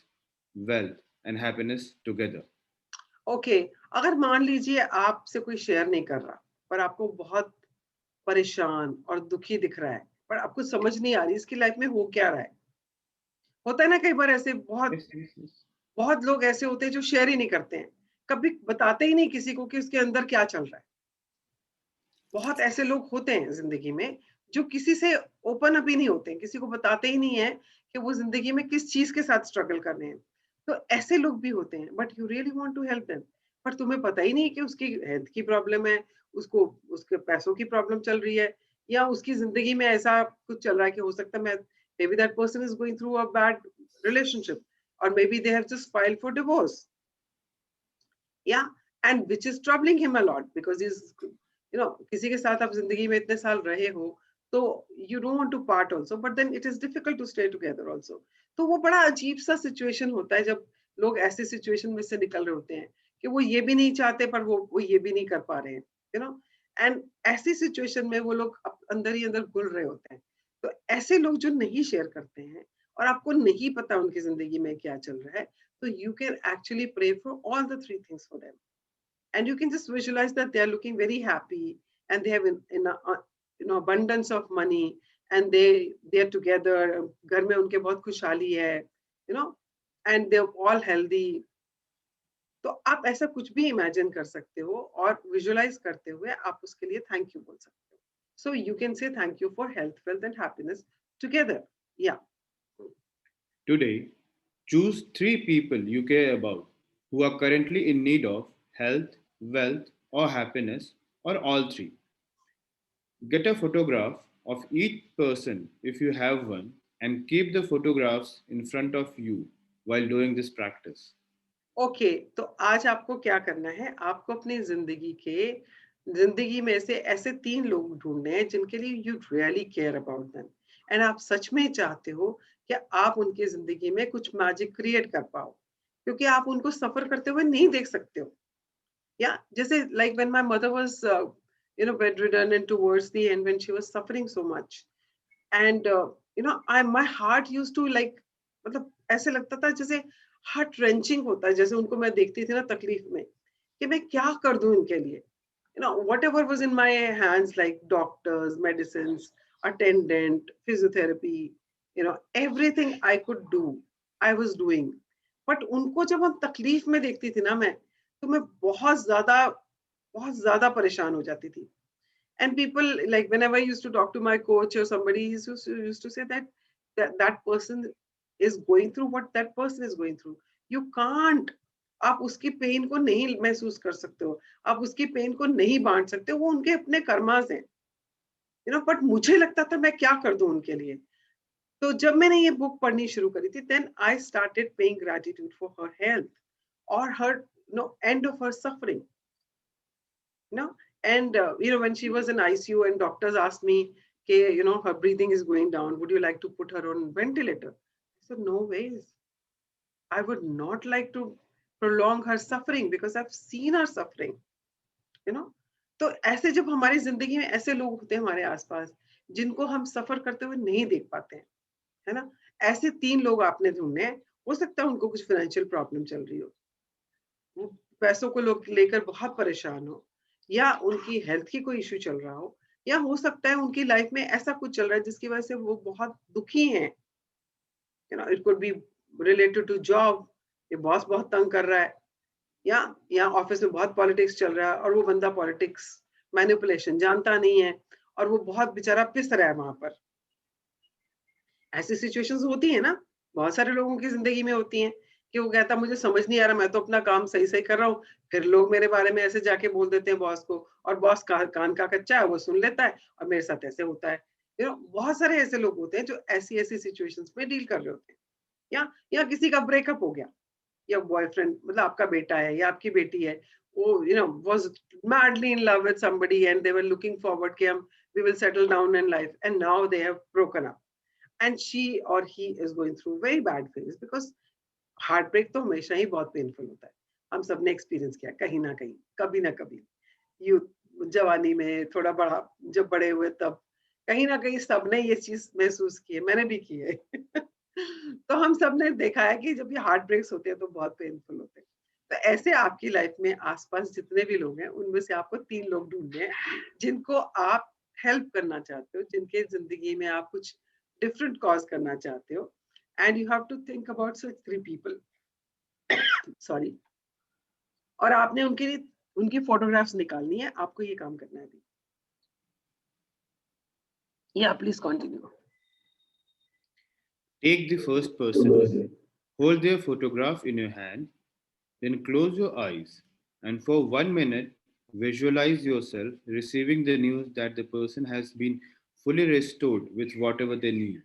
wealth, and happiness together. Okay, अगर मान लीजिए आपसे कोई share नहीं कर रहा, पर आपको बहुत परेशान और दुखी दिख रहा है, पर आपको समझ नहीं आ रही इसकी लाइफ में हो क्या रहा है. होता है ना कई बार ऐसे बहुत लोग ऐसे होते हैं जो शेयर ही नहीं करते हैं, कभी बताते ही नहीं किसी को कि उसके अंदर क्या चल रहा है. बहुत ऐसे लोग होते हैं जिंदगी में जो किसी से ओपन अप ही नहीं होते हैं, किसी को बताते ही नहीं है कि वो जिंदगी में किस चीज के साथ स्ट्रगल कर रहे हैं. तो ऐसे लोग भी होते हैं, but you really want to help them, पर तुम्हें पता ही नहीं कि उसकी हेल्थ की प्रॉब्लम है, उसको उसके पैसों की प्रॉब्लम चल रही है, या उसकी जिंदगी में ऐसा कुछ चल रहा है कि हो सकता है maybe that person is going through a bad relationship, or maybe they have just filed for divorce. Yeah, and which is troubling him a lot because he's, you know, किसी के साथ आप जिंदगी में इतने साल रहे हो, तो you don't want to part also, but then it is difficult to stay together also. तो वो बड़ा अजीब सा सिचुएशन होता है जब लोग ऐसे सिचुएशन में से निकल रहे होते हैं कि वो ये भी नहीं चाहते पर वो ये भी नहीं कर पा रहे हैं, you know, and ऐसी सिचुएशन में वो लोग अंदर ही अंदर घुल रहे होते हैं. तो ऐसे लोग जो नहीं शेयर करते हैं और आपको नहीं पता उनकी जिंदगी में क्या चल रहा है, तो you can actually pray for all the three things for them, and you can just visualize that they are looking very happy and they have abundance of money and they are together, घर में उनके बहुत खुशहाली है, you know, and they are all healthy. तो आप ऐसा कुछ भी इमेजिन कर सकते हो और विजुअलाइज करते हुए आप उसके लिए थैंक यू बोल सकते हो. So you can say thank you for health, wealth and happiness together. Yeah. Today, choose 3 people you care about who are currently in need of health, wealth, or happiness, or all 3. Get a photograph of each person if you have one and keep the photographs in front of you while doing this practice. Okay, तो आज आपको क्या करना है, आपको अपनी जिंदगी में से ऐसे 3 लोग ढूंढने हैं जिनके लिए you really care about them, and आप सच में चाहते हो कि आप उनकी जिंदगी में कुछ मैजिक क्रिएट कर पाओ, क्योंकि आप उनको सफर करते हुए नहीं देख सकते हो. या जैसे like when my mother was bedridden and towards the end when she was suffering so much, and my heart used to मतलब ऐसे लगता था जैसे हार्ट रेंचिंग होता है, जैसे उनको मैं देखती थी ना तकलीफ में कि मैं क्या कर दूं इनके लिए. Whatever was in my hands, like doctors, medicines, attendant, physiotherapy, everything I could do, I was doing. But उनको जब हम तकलीफ में देखती थी ना मैं, तो मैं बहुत ज़्यादा परेशान हो जाती थी. And people, like whenever I used to talk to my coach or somebody, he used to say that person is going through what that person is going through. You can't, आप उसकी पेन को नहीं महसूस कर सकते हो, आप उसकी पेन को नहीं बांट सकते, वो उनके अपने कर्मास हैं, बट मुझे लगता था मैं क्या कर दूं उनके लिए. तो जब मैंने ये बुक पढ़नी शुरू करी थी, then I started paying gratitude for her health or her end of her suffering. And when she was in ICU and doctors asked me, okay, her breathing is going down, would you like to put her on ventilator? I said, no ways. I would not like to prolong her suffering because I've seen her suffering. तो ऐसे जब हमारी जिंदगी में ऐसे लोग होते हैं हमारे आसपास जिनको हम सफर करते हुए नहीं देख पाते हैं, है ना, ऐसे 3 लोग आपने ढूंढने हैं. हो सकता है उनको कुछ फाइनेंशियल प्रॉब्लम चल रही हो, वो पैसों को लेकर बहुत परेशान हो, या उनकी हेल्थ की कोई इश्यू चल रहा हो, या हो सकता है उनकी लाइफ में ऐसा कुछ चल रहा है जिसकी वजह से वो बहुत दुखी हैं. It could be related to job, ये बॉस बहुत तंग कर रहा है, या ऑफिस में बहुत पॉलिटिक्स चल रहा है और वो बंदा पॉलिटिक्स मैनिपुलेशन जानता नहीं है और वो बहुत बेचारा पिस रहा है वहां पर. ऐसी सिचुएशंस होती है ना, बहुत सारे लोगों की जिंदगी में होती हैं कि वो कहता मुझे समझ नहीं आ रहा, मैं तो अपना काम सही कर रहा हूँ, फिर लोग मेरे बारे में ऐसे जाके बोल देते हैं बॉस को, और बॉस कान का कच्चा है, वो सुन लेता है और मेरे साथ ऐसे होता है. बहुत सारे ऐसे लोग होते हैं जो ऐसी ऐसी सिचुएशंस में डील कर रहे होते हैं, या किसी का ब्रेकअप हो गया, या बॉयफ्रेंड, मतलब आपका बेटा है या आपकी बेटी है, वो was madly in love with somebody and they were looking forward कि हम we will settle down in life, and now they have broken up and she or he is going through very bad phase because heart break तो हमेशा ही बहुत painful होता है। हम सब ने एक्सपीरियंस किया कहीं ना कहीं, कभी ना कभी, यूथ जवानी में, थोड़ा बड़ा जब बड़े हुए तब कहीं ना कहीं सबने ये चीज महसूस की है, मैंने भी की है। तो हम सब ने देखा है कि जब ये हार्ट ब्रेक्स होते हैं तो बहुत पेनफुल होते हैं। तो ऐसे आपकी लाइफ में आसपास जितने भी लोग हैं उनमें से आपको 3 लोग ढूंढने हैं जिनको आप हेल्प करना चाहते हो, जिनके जिंदगी में आप कुछ डिफरेंट कॉज करना चाहते हो, and you have to think about such 3 people, sorry, और आपने उनके लिए उनकी फोटोग्राफ्स निकालनी है, आपको ये काम करना है अभी। या please continue. Take the first person, hold their photograph in your hand, then close your eyes, and for 1 minute, visualize yourself receiving the news that the person has been fully restored with whatever they need.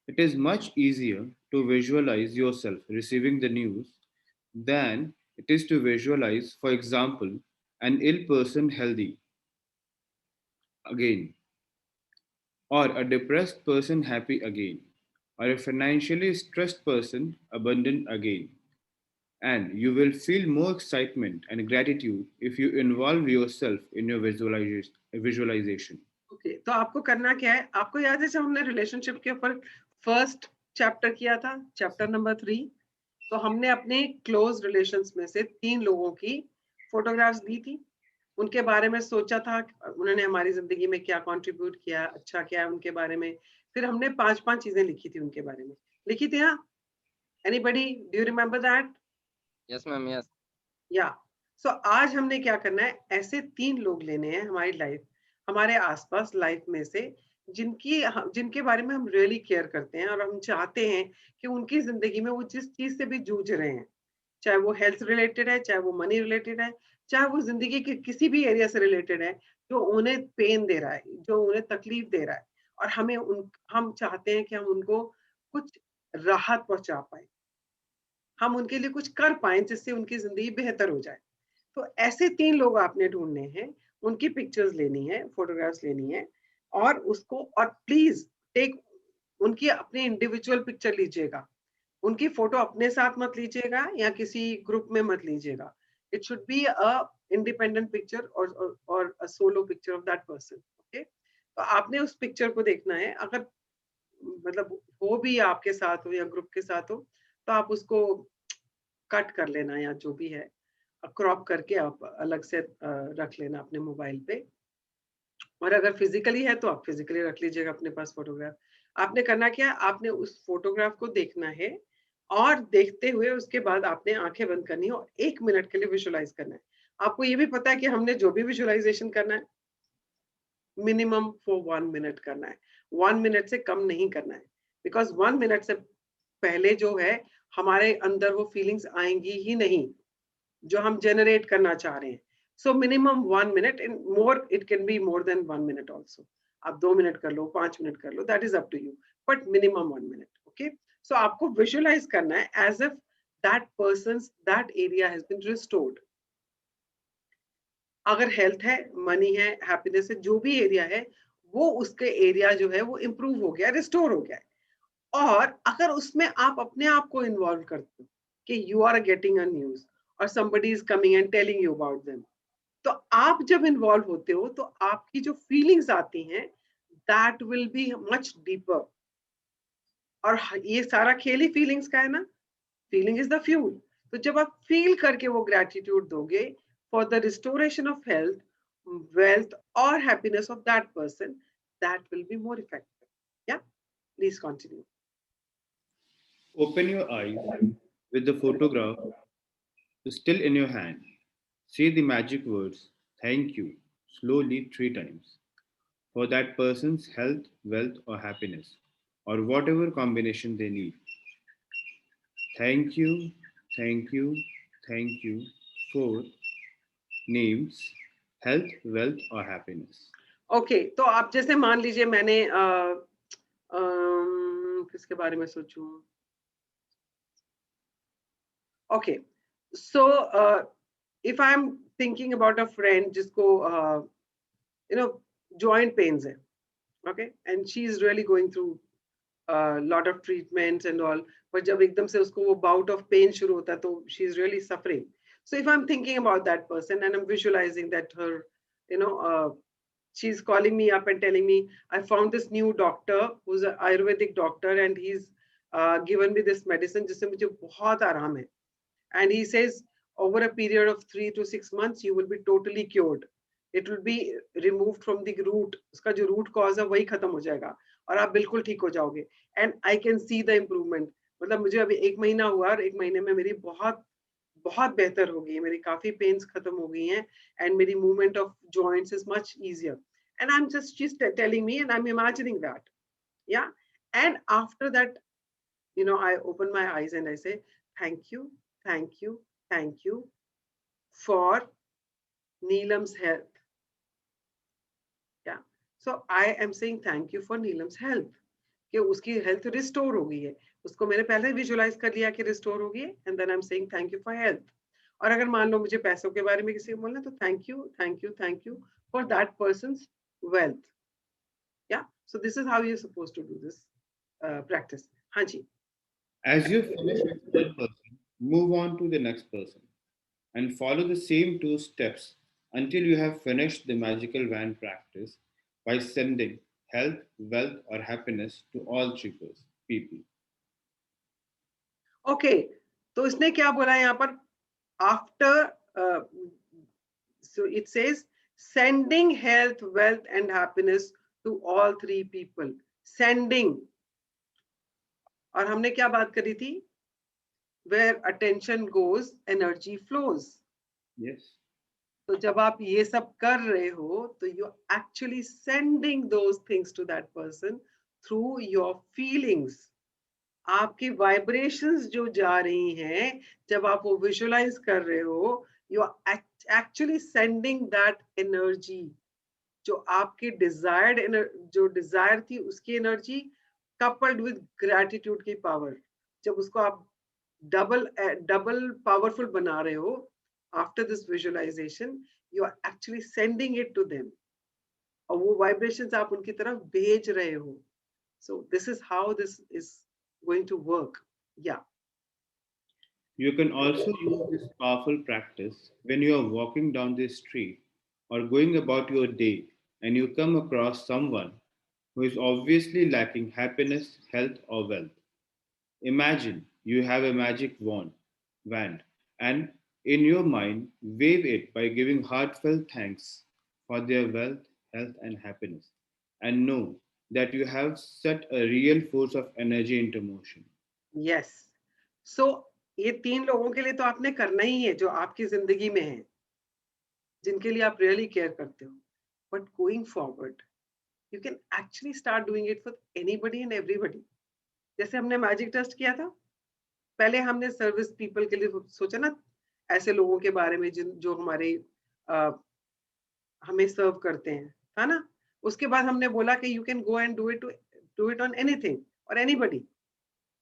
It is much easier to visualize yourself receiving the news than it is to visualize, for example, an ill person healthy again, or a depressed person happy again, or a financially stressed person abundant again. And you will feel more excitement and gratitude if you involve yourself in your visualization. Okay, तो आपको करना क्या है, आपको याद है जब हमने रिलेशनशिप के ऊपर फर्स्ट चैप्टर किया था, चैप्टर नंबर 3, तो हमने अपने क्लोज रिलेशंस में से 3 लोगों की फोटोग्राफ्स दी थी, उनके बारे में सोचा था उन्होंने हमारी जिंदगी में क्या कंट्रीब्यूट किया, अच्छा क्या है उनके बारे में, फिर हमने 5-5 चीजें लिखी थी उनके बारे में, लिखी थी ना? Anybody, do you remember that? Yes, ma'am. Yes. या सो आज हमने क्या करना है, ऐसे 3 लोग लेने हैं हमारी लाइफ, हमारे आसपास लाइफ में से, जिनके बारे में हम रियली केयर करते हैं और हम चाहते हैं कि उनकी जिंदगी में वो जिस चीज से भी जूझ रहे हैं, चाहे वो हेल्थ रिलेटेड है, चाहे वो मनी रिलेटेड है, चाहे वो जिंदगी के किसी भी एरिया से रिलेटेड है, जो उन्हें पेन दे रहा है, जो उन्हें तकलीफ दे रहा है, और हम चाहते हैं कि हम उनको कुछ राहत पहुंचा पाए, हम उनके लिए कुछ कर पाए जिससे उनकी जिंदगी बेहतर हो जाए। तो ऐसे 3 लोग आपने ढूंढने हैं, उनकी पिक्चर्स लेनी है, फोटोग्राफ्स लेनी है, और प्लीज टेक उनकी अपनी इंडिविजुअल पिक्चर लीजिएगा, उनकी फोटो अपने साथ मत लीजिएगा या किसी ग्रुप में मत लीजिएगा, it should be a independent picture और a solo picture of that person. Okay, तो आपने उस पिक्चर को देखना है, अगर मतलब वो भी आपके साथ हो या ग्रुप के साथ हो, तो आप उसको कट कर लेना या जो भी है, क्रॉप करके आप अलग से रख लेना अपने मोबाइल पे, और अगर फिजिकली है तो आप फिजिकली रख लीजिएगा अपने पास फोटोग्राफ। आपने करना क्या है, आपने उस फोटोग्राफ को देखना है, और देखते हुए उसके बाद आपने आंखें बंद करनी है और 1 मिनट के लिए विजुलाइज करना है। आपको ये भी पता है कि हमने जो भी विजुलाइजेशन करना है मिनिमम फॉर 1 मिनट करना है, 1 मिनट से कम नहीं करना है, बिकॉज 1 मिनट से पहले जो है हमारे अंदर वो फीलिंग्स आएंगी ही नहीं जो हम जनरेट करना चाह रहे हैं। So minimum 1 minute, in more it can be more than 1 minute also, आप 2 मिनट कर लो, 5 मिनट कर लो, that is up to you, but minimum 1 minute. Okay, so आपको विजुअलाइज करना है as if that person's that area has been restored. अगर health है, मनी है, हैप्पीनेस है, जो भी एरिया है, वो उसके एरिया जो है वो इम्प्रूव हो गया, रिस्टोर हो गया है। और अगर उसमें आप अपने आप को इन्वॉल्व करते हो कि you are getting a news और somebody is coming and telling you about them, तो आप जब इन्वॉल्व होते हो तो आपकी जो फीलिंग्स आती हैं that will be much deeper, और ये सारा खेल ही फीलिंग्स का है ना, फीलिंग इज द फ्यूल। तो जब आप फील करके वो ग्रेटिट्यूड दोगे for the restoration of health, wealth और happiness of that person, that will be more effective. Yeah please continue. Open your eyes with the photograph still in your hand. Say the magic words, thank you, slowly 3 times, for that person's health, wealth, or happiness, or whatever combination they need. Thank you, thank you, thank you for names, health, wealth, or happiness. Okay, तो आप जैसे मान लीजिए मैंने किसके बारे में सोचूं? Okay, so if I am thinking about a friend जिसको यू नो जॉइंट पेन्स है, okay, and she is really going through lot of treatments and all, पर जब एकदम से उसको वो बाउट ऑफ पेन शुरू होता है तो she is really suffering. So if I'm thinking about that person and I'm visualizing that her, you know, she's calling me up and telling me, I found this new doctor who's an Ayurvedic doctor and he's given me this medicine जिससे मुझे बहुत आराम है. And he says over a period of 3 to 6 months you will be totally cured. It will be removed from the root. उसका जो root cause है वही खत्म हो जाएगा और आप बिल्कुल ठीक हो जाओगे. And I can see the improvement. मतलब मुझे अभी 1 महीना हुआ और 1 महीने में मेरी बहुत बहुत बेहतर हो गई है. मेरी काफी पेन्स खत्म हो गई हैं and मेरी movement of joints is much easier. And I'm just she's telling me and I'm imagining that. Yeah. And after that, you know, I open my eyes and I say, thank you, thank you, thank you for Neelam's health. Yeah. So I am saying thank you for Neelam's health. कि उसकी health restore हो गई है. उसको मैंने पहले visualise कर लिया कि रिस्टोर हो गई है and then I am saying thank you for health. और अगर मान लो मुझे पैसों के बारे में किसी को बोलना तो thank you thank you thank you for that person's wealth. Yeah so this is how you are supposed to do this practice. हाँ जी. As you finish with that person, move on to the next person and follow the same 2 steps until you have finished the magical wand practice by sending health, wealth, or happiness to all people. Okay, तो इसने क्या बोला यहाँ पर? After so it says sending health, wealth and happiness to all 3 people. Sending. और हमने क्या बात करी थी? Where attention goes, energy flows. Yes. तो जब आप ये सब कर रहे हो तो you actually sending those things to that person through your feelings. आपकी वाइब्रेशंस जो जा रही हैं जब आप वो विजुअलाइज कर रहे हो, you are actually sending that energy जो आपकी डिजायर्ड जो डिजायर थी उसकी एनर्जी कपल्ड विद ग्रैटिट्यूड की पावर. जब उसको आप डबल पावरफुल बना रहे हो after this visualization, you are actually sending it to them और वो वाइब्रेशंस आप उनकी तरफ भेज रहे हो. So this is how this is going to work. Yeah. You can also use this powerful practice when you are walking down the street or going about your day and you come across someone who is obviously lacking happiness, health, or wealth. Imagine you have a magic wand, and in your mind, wave it by giving heartfelt thanks for their wealth, health, and happiness, and know that you have set a real force of energy into motion. Yes. So ये 3 लोगों के लिए तो आपने करना ही है जो आपकी जिंदगी में है, जिनके लिए आप रियली केयर करते हो. But going forward you can actually start doing it for anybody and everybody. जैसे हमने मैजिक टेस्ट किया था, पहले हमने सर्विस पीपल के लिए सोचा ना, ऐसे लोगों के बारे में जो हमारे हमें सर्व करते हैं, था ना. उसके बाद हमने बोला कि you can go and do it on anything और एनीबडी.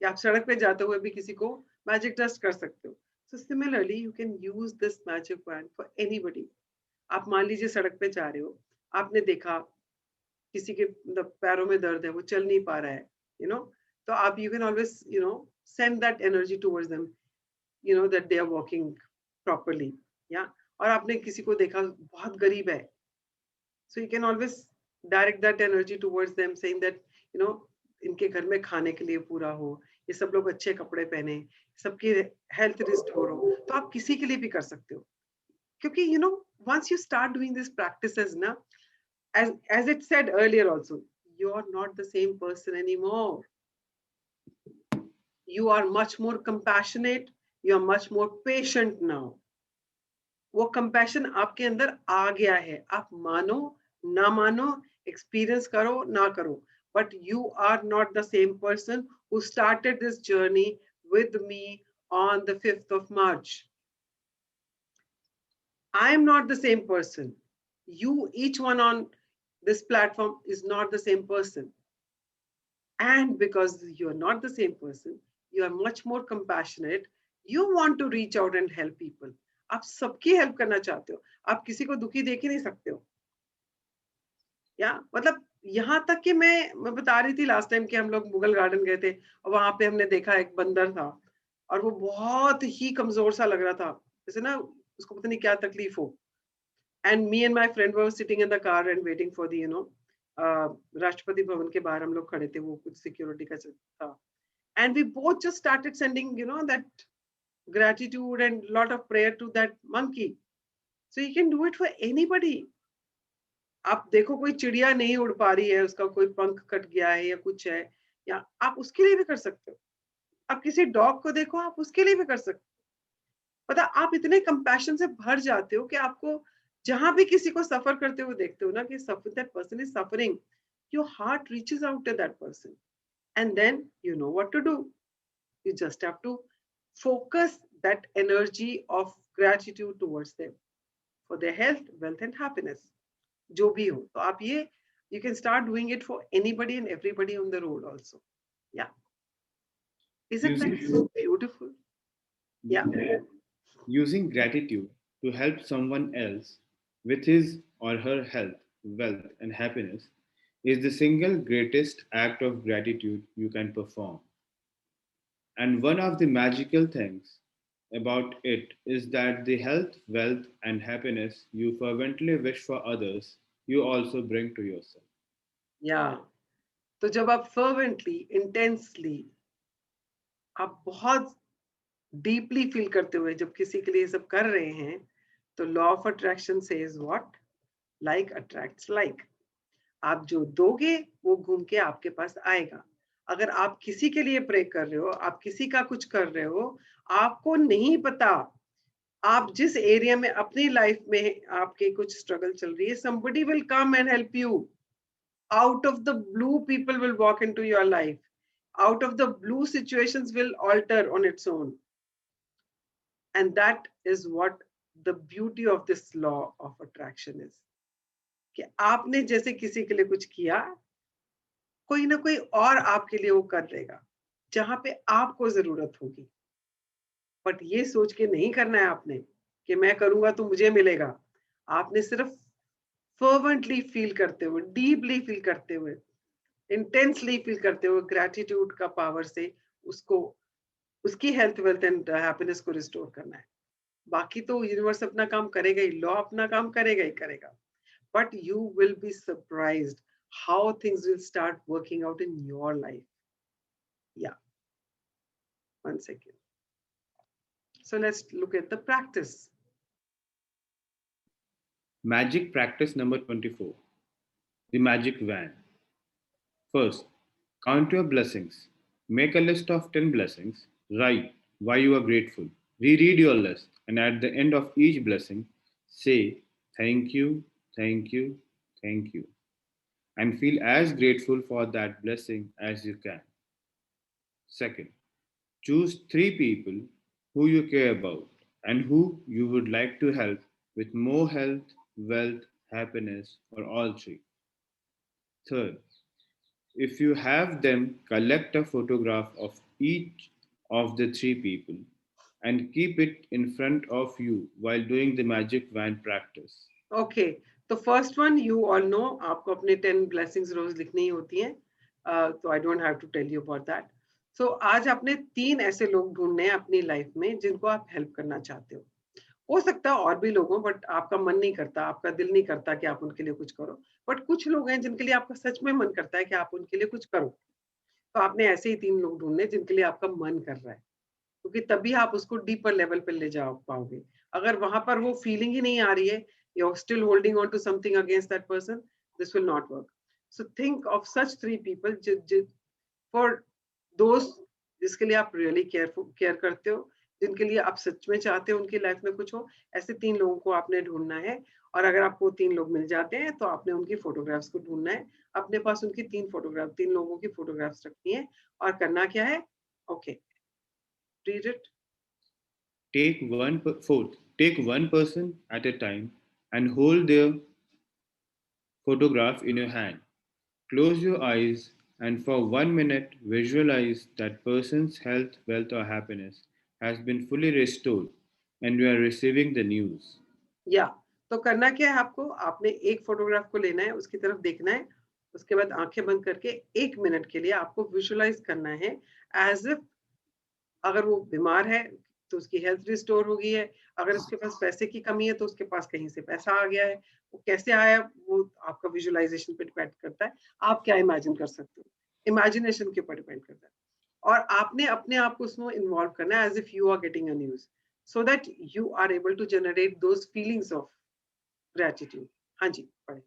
या आप सड़क पे जाते हुए भी किसी को मैजिक टेस्ट कर सकते हो. So similarly you can use this magic wand for anybody. आप मान लीजिए सड़क पे जा रहे हो, आपने देखा किसी के पैरों में दर्द है, वो चल नहीं पा रहा है, यू नो, तो आप you can always you know send that energy towards them, you know, that they are walking properly. Yeah और आपने किसी को देखा बहुत गरीब है, so you can always direct that energy towards them saying that, you know, इनके घर में खाने के लिए पूरा हो, ये सब लोग अच्छे कपड़े पहने, सबकी हेल्थ रिस्टोर हो. तो आप किसी के लिए भी कर सकते हो, क्योंकि you know once you start doing these practices ना, as it said earlier also, you are not the same person anymore. You are much more compassionate, you are much more patient now. वो compassion आपके अंदर आ गया है. आप मानो ना मानो, एक्सपीरियंस करो ना करो, but you are not the same person who started this journey with me on the 5th of March. I am not the same person. You, each one on this platform is not the same person. And because you are not the same person, you are much more compassionate. You want to reach out and help people. आप सबकी help करना चाहते हो, आप किसी को दुखी देख ही नहीं सकते हो. या मतलब यहाँ तक कि मैं बता रही थी लास्ट टाइम कि हम लोग मुगल गार्डन गए थे और वहां पे हमने देखा एक बंदर था और वो बहुत ही कमजोर सा लग रहा था, जैसे ना उसको पता नहीं क्या तकलीफ हो. And me and my friend were sitting in the car and waiting for the Rashtrapati Bhavan के बाहर हम लोग खड़े थे, वो कुछ सिक्योरिटी का था. And we both just started sending that gratitude and lot of prayer to that monkey. So you can do it for anybody. आप देखो कोई चिड़िया नहीं उड़ पा रही है, उसका कोई पंख कट गया है या कुछ है, या आप उसके लिए भी कर सकते हो. आप किसी डॉग को देखो, आप उसके लिए भी कर सकते हो. पता, आप इतने कंपैशन से भर जाते हो कि आपको जहां भी किसी को सफर करते हुए देखते हो ना कि that person is suffering, your heart reaches out to that person, and then you know what to do. You just have to focus that energy of gratitude towards them for their health, wealth and happiness. जो भी हो, तो आप ये you can start doing it for anybody and everybody on the road also. Yeah. Isn't that so beautiful? Yeah. Using gratitude to help someone else with his or her health, wealth, and happiness is the single greatest act of gratitude you can perform. And one of the magical things about it is that the health, wealth, and happiness you fervently wish for others, you also bring to yourself. Yeah. तो जब आप fervently, intensely, आप बहुत deeply feel करते हुए जब किसी के लिए सब कर रहे हैं, तो law of attraction says what, like attracts like. आप जो दोगे वो घूम के आपके पास आएगा. अगर आप किसी के लिए प्रे कर रहे हो, आप किसी का कुछ कर रहे हो, आपको नहीं पता आप जिस एरिया में अपनी लाइफ में आपके कुछ स्ट्रगल चल रही है, somebody will come and help you. Out of the blue, people will walk into your life. Out of the blue, situations will alter on its own. And that is what the beauty of this law of attraction is. कि आपने जैसे किसी के लिए कुछ किया, कोई ना कोई और आपके लिए वो कर देगा जहां पे आपको जरूरत होगी. बट ये सोच के नहीं करना है आपने कि मैं करूंगा तो मुझे मिलेगा. आपने सिर्फ fervently फील करते हुए, डीपली फील करते हुए, इंटेंसली फील करते हुए ग्रेटिट्यूड का पावर से उसको, उसकी हेल्थ, वेल्थ एंड हैप्पीनेस को रिस्टोर करना है. बाकी तो यूनिवर्स अपना काम करेगा ही, लॉ अपना काम करेगा ही करेगा. But you will be surprised how things will start working out in your life. Yeah. 1 second. So let's look at the practice. Magic practice number 24. The magic van. First, count your blessings. Make a list of 10 blessings. Write why you are grateful. Reread your list, and at the end of each blessing, say thank you, thank you, thank you, and feel as grateful for that blessing as you can. Second, choose 3 people who you care about and who you would like to help with more health, wealth, happiness, or all 3. Third, if you have them, collect a photograph of each of the 3 people and keep it in front of you while doing the magic van practice. Okay, the first one you all know, आपको अपने 10 blessings रोज लिखनी ही होती हैं, so I don't have to tell you about that. So आज आपने 3 ऐसे लोग ढूंढने हैं अपनी लाइफ में जिनको आप हेल्प करना चाहते हो सकता है और भी लोग हों, बट आपका मन नहीं करता, आपका दिल नहीं करता कि आप उनके लिए कुछ करो, बट कुछ लोग हैं जिनके लिए आपका सच में मन करता है कि आप उनके लिए कुछ करो. तो आपने ऐसे ही 3 लोग ढूंढने जिनके लिए आपका मन कर रहा है, क्योंकि तभी आप उसको डीपर लेवल पे ले जा पाओगे. अगर वहां पर वो फीलिंग ही नहीं आ रही है, you're still holding on to something against that person, this will not work. So think of such 3 people for those जिसके लिए आप really care करते हो, जिनके लिए आप सच में चाहते हो उनकी लाइफ में कुछ हो. ऐसे 3 लोगों को आपने ढूंढना है, और अगर आपको 3 लोग मिल जाते हैं तो आपने उनकी फोटोग्राफ्स को ढूंढना है. अपने पास उनकी 3 लोगों की फोटोग्राफ्स रखनी है, और करना क्या है? Okay, read it. Take one, 4th, take one person at a time and hold their photograph in your hand. Close your eyes and for 1 minute visualize that person's health, wealth, or happiness has been fully restored and you are receiving the news. या तो करना क्या है आपको, आपने एक photograph को लेना है, उसकी तरफ देखना है, उसके बाद आंखें बंद करके 1 मिनट के लिए आपको विजुअलाइज करना है एज इफ अगर वो बीमार है तो उसकी हेल्थ रिस्टोर हो गई है, अगर उसके पास पैसे की कमी है तो उसके पास कहीं से पैसा आ गया है, वो कैसे आया वो आपका विजुअलाइजेशन पे डिपेंड करता है, आप क्या इमेजिन कर सकते हो, इमेजिनेशन के ऊपर डिपेंड करता है। और आपने अपने आप को उसमें इन्वॉल्व करना है as if you are getting a news, so that you are able to generate those feelings of gratitude. हाँ जी, पढ़े।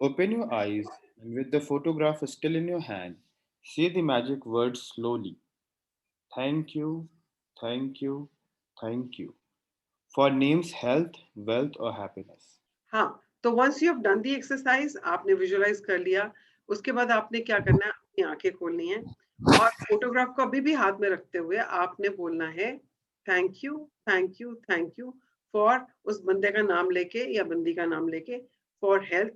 Open your eyes and with the photograph still in your hand, say the magic words slowly. Thank you, thank you, thank you. For names health, wealth, or happiness. हाँ, तो once you have done the exercise, आपने visualise कर लिया, उसके बाद आपने क्या करना है, अपनी आंखें खोलनी है और फोटोग्राफ को अभी भी हाथ में रखते हुए आपने बोलना है thank you, thank you, thank you for, उस बंदे का नाम लेके या बंदी का नाम लेके, फॉर हेल्थ,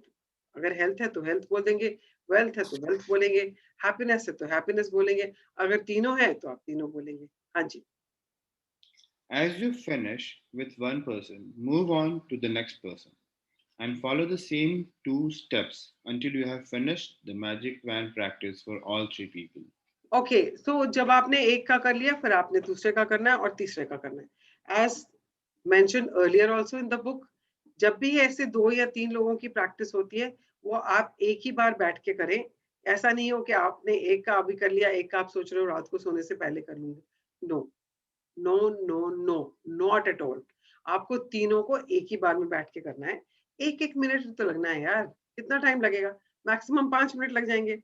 अगर हेल्थ है तो हेल्थ बोल देंगे, वेल्थ है तो वेल्थ बोलेंगे, हैप्पीनेस है तो हैप्पीनेस बोलेंगे, अगर तीनों है तो आप तीनों बोलेंगे। हाँ जी। As you finish with one person, move on to the next person and follow the same 2 steps until you have finished the magic wand practice for all 3 people. Okay, सो जब आपने एक का कर लिया फिर आपने दूसरे का करना है और तीसरे का करना है। As mention earlier also in the book, जब भी ऐसे 2 या 3 लोगों की प्रैक्टिस होती है वो आप एक ही बार बैठ के करें, ऐसा नहीं हो कि आपने एक का अभी कर लिया, एक का आप सोच रहे हो रात को सोने से पहले कर लूंगे। No no no no, not at all. आपको तीनों को एक ही बार में बैठ के करना है। 1-1 मिनट तो लगना है यार, कितना टाइम लगेगा, मैक्सिमम 5 मिनट लग जाएंगे।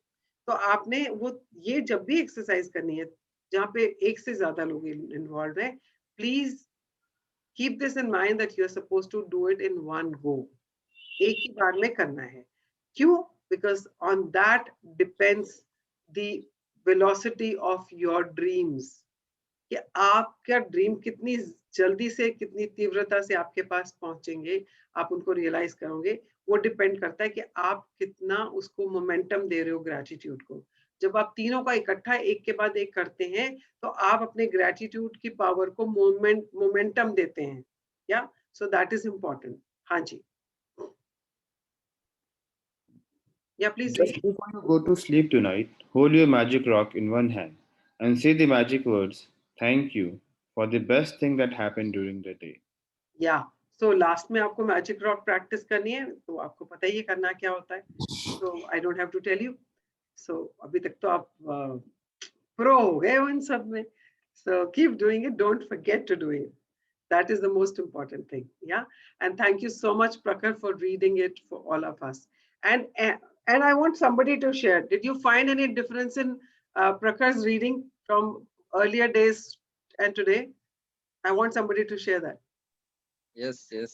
तो आपने वो ये जब भी एक्सरसाइज करनी है जहाँ पे एक से ज्यादा लोग इन्वॉल्व हैं, please keep this in mind that you are supposed to do it in one go, एक ही बार में करना है। क्यों? Because on that depends the velocity of your dreams, कि आपका ड्रीम कितनी जल्दी से, कितनी तीव्रता से आपके पास पहुंचेंगे, आप उनको रियलाइज करोगे, वो डिपेंड करता है कि आप कितना उसको मोमेंटम दे रहे हो ग्रेटिट्यूड को। जब आप तीनों का इकट्ठा एक के बाद एक करते हैं तो आप अपने ग्रेटिट्यूड की पावर को मोमेंटम देते हैं। या सो दैट इज इम्पोर्टेंट। हाँ जी, या please Just before you go to sleep tonight, hold your magic rock in one hand and say the magic words, thank you, for the best thing that happened during the day. या so last में आपको magic rock practice करनी है, तो आपको पता ही है करना क्या होता है, तो I don't have to tell you. So अभी तक तो आप प्रो हो गए हो इन सब में, so keep doing it, don't forget to do it, that is the most important thing। yeah, and thank you so much Prakhar for reading it for all of us, and I want somebody to share, did you find any difference in Prakhar's reading from earlier days and today? I want somebody to share that। Yes yes.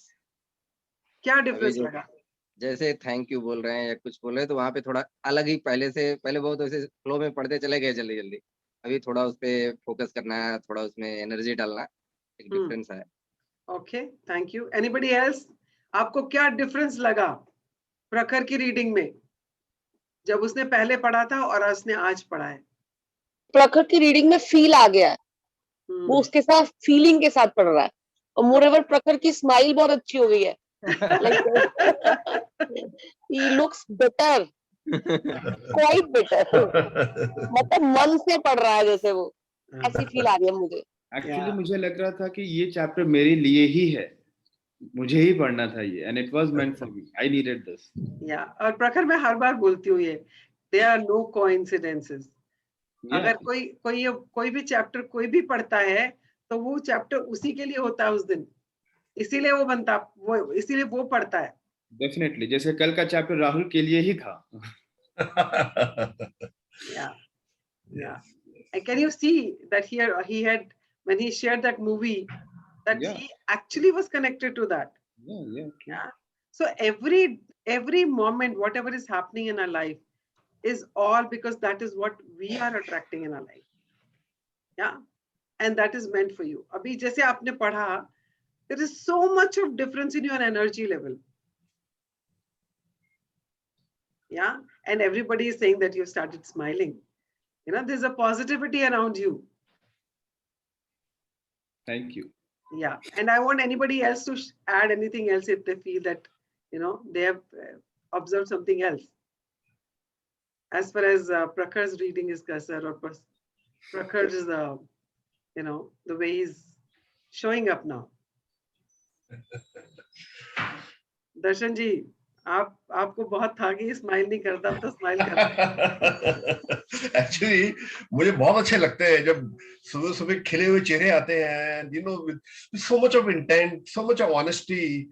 क्या अभी difference जो लगा? जैसे thank you बोल रहे हैं या कुछ बोल रहे हैं तो वहां पे थोड़ा अलग ही, पहले बहुत ऐसे फ्लो में पढ़ते चले गए जल्दी जल्दी, अभी थोड़ा उस पे फोकस करना है, थोड़ा उसमें एनर्जी डालना है, एक डिफरेंस है। Okay, thank you. Anybody else? आपको क्या डिफरेंस लगा प्रखर की रीडिंग में, जब उसने पहले पढ़ा था और उसने आज पढ़ा है? प्रखर की रीडिंग में फील आ गया है, वो उसके साथ फीलिंग के साथ पढ़ रहा है, और मोरेवर प्रखर की स्माइल बहुत अच्छी हो गई है, like he looks better, quite better, मतलब मन से पढ़ रहा है जैसे वो, ऐसी फील आ रही है मुझे। एक्चुअली मुझे लग रहा था कि ये चैप्टर मेरे लिए ही है, मुझे ही पढ़ना था ये, and it was meant for me, I needed this. या और प्रखर मैं हर बार बोलती हूँ ये, देयर आर नो कोइंसिडेंसेस। अगर कोई भी चैप्टर कोई भी पढ़ता है तो वो चैप्टर उसी के लिए होता है उस दिन, इसीलिए वो बनता, वो इसीलिए वो पढ़ता है। डेफिनेटली, जैसे कल का चैप्टर राहुल के लिए ही था। Yeah. And can you see that here he had, when he shared that movie, that he actually was connected to that. Yeah. So every moment, whatever is happening in our life, is all because that is what we are attracting in our life. Yeah. And that is meant for you. Abhi jaise aapne padha, there is so much of difference in your energy level. Yeah, and everybody is saying that you started smiling. You know, there's a positivity around you. Thank you. Yeah, and I want anybody else to add anything else if they feel that, you know, they have observed something else. As far as Prakhar's reading is concerned, or Prakhar's, you know, the way he's showing up now. दर्शन जी, आपको बहुत था कि smile नहीं करता, अब तो smile करता। Actually, मुझे बहुत अच्छे लगते हैं जब सुबह सुबह खिले हुए चेहरे आते हैं, you know, with so much of intent, so much of honesty,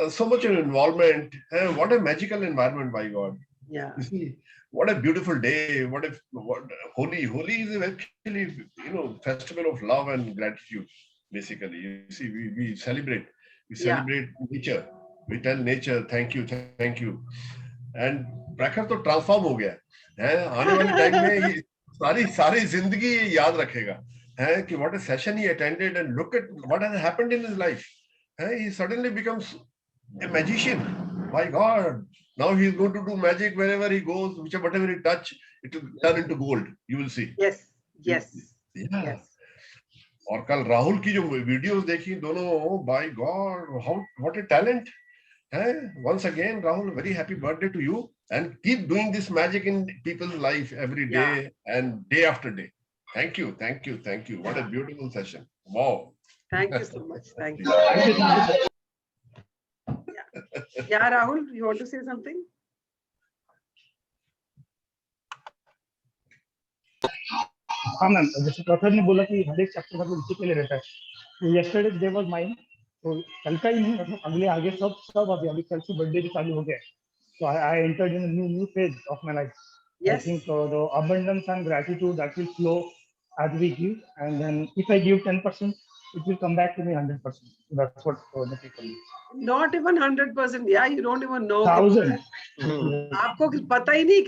so much of involvement. What a magical environment, by God. Yeah. You see, what a beautiful day. What Holi is actually, you know, festival of love and gratitude. Basically, you see, we celebrate nature. We tell nature, thank you, thank you. And प्रखर तो transform हो गया है, आने वाले time में ये सारी जिंदगी याद रखेगा है कि what a session he attended and look at what has happened in his life. He suddenly becomes a magician. My God, now he is going to do magic wherever he goes, whatever he touch, it will turn into gold. You will see. Yes. Yeah. Yes. और कल राहुल की जो videos देखी दोनों, by God, what a talent. Once again, Rahul, very happy birthday to you, and keep doing this magic in people's life every day and day after day. Thank you. What a beautiful session. Wow. Thank you so much. Thank you. Yeah, Rahul, you want to say something? हाँ ma'am, जैसे प्रखर ने बोला कि हर एक chapter मतलब इसी के लिए रहता है, तो यस्टरडे डे वाज माइन, तो कल का ही नहीं, मतलब अगले आगे सब अभी कल से बर्थडे भी चालू हो गया, so I entered in a new phase of my life. Yes. I think the abundance and gratitude that will flow as we give, and then if I give 10%, it will come back to me 100%. That's what the people need. Not even 100%. Yeah, you don't even know. 1000. आपको पता ही नहीं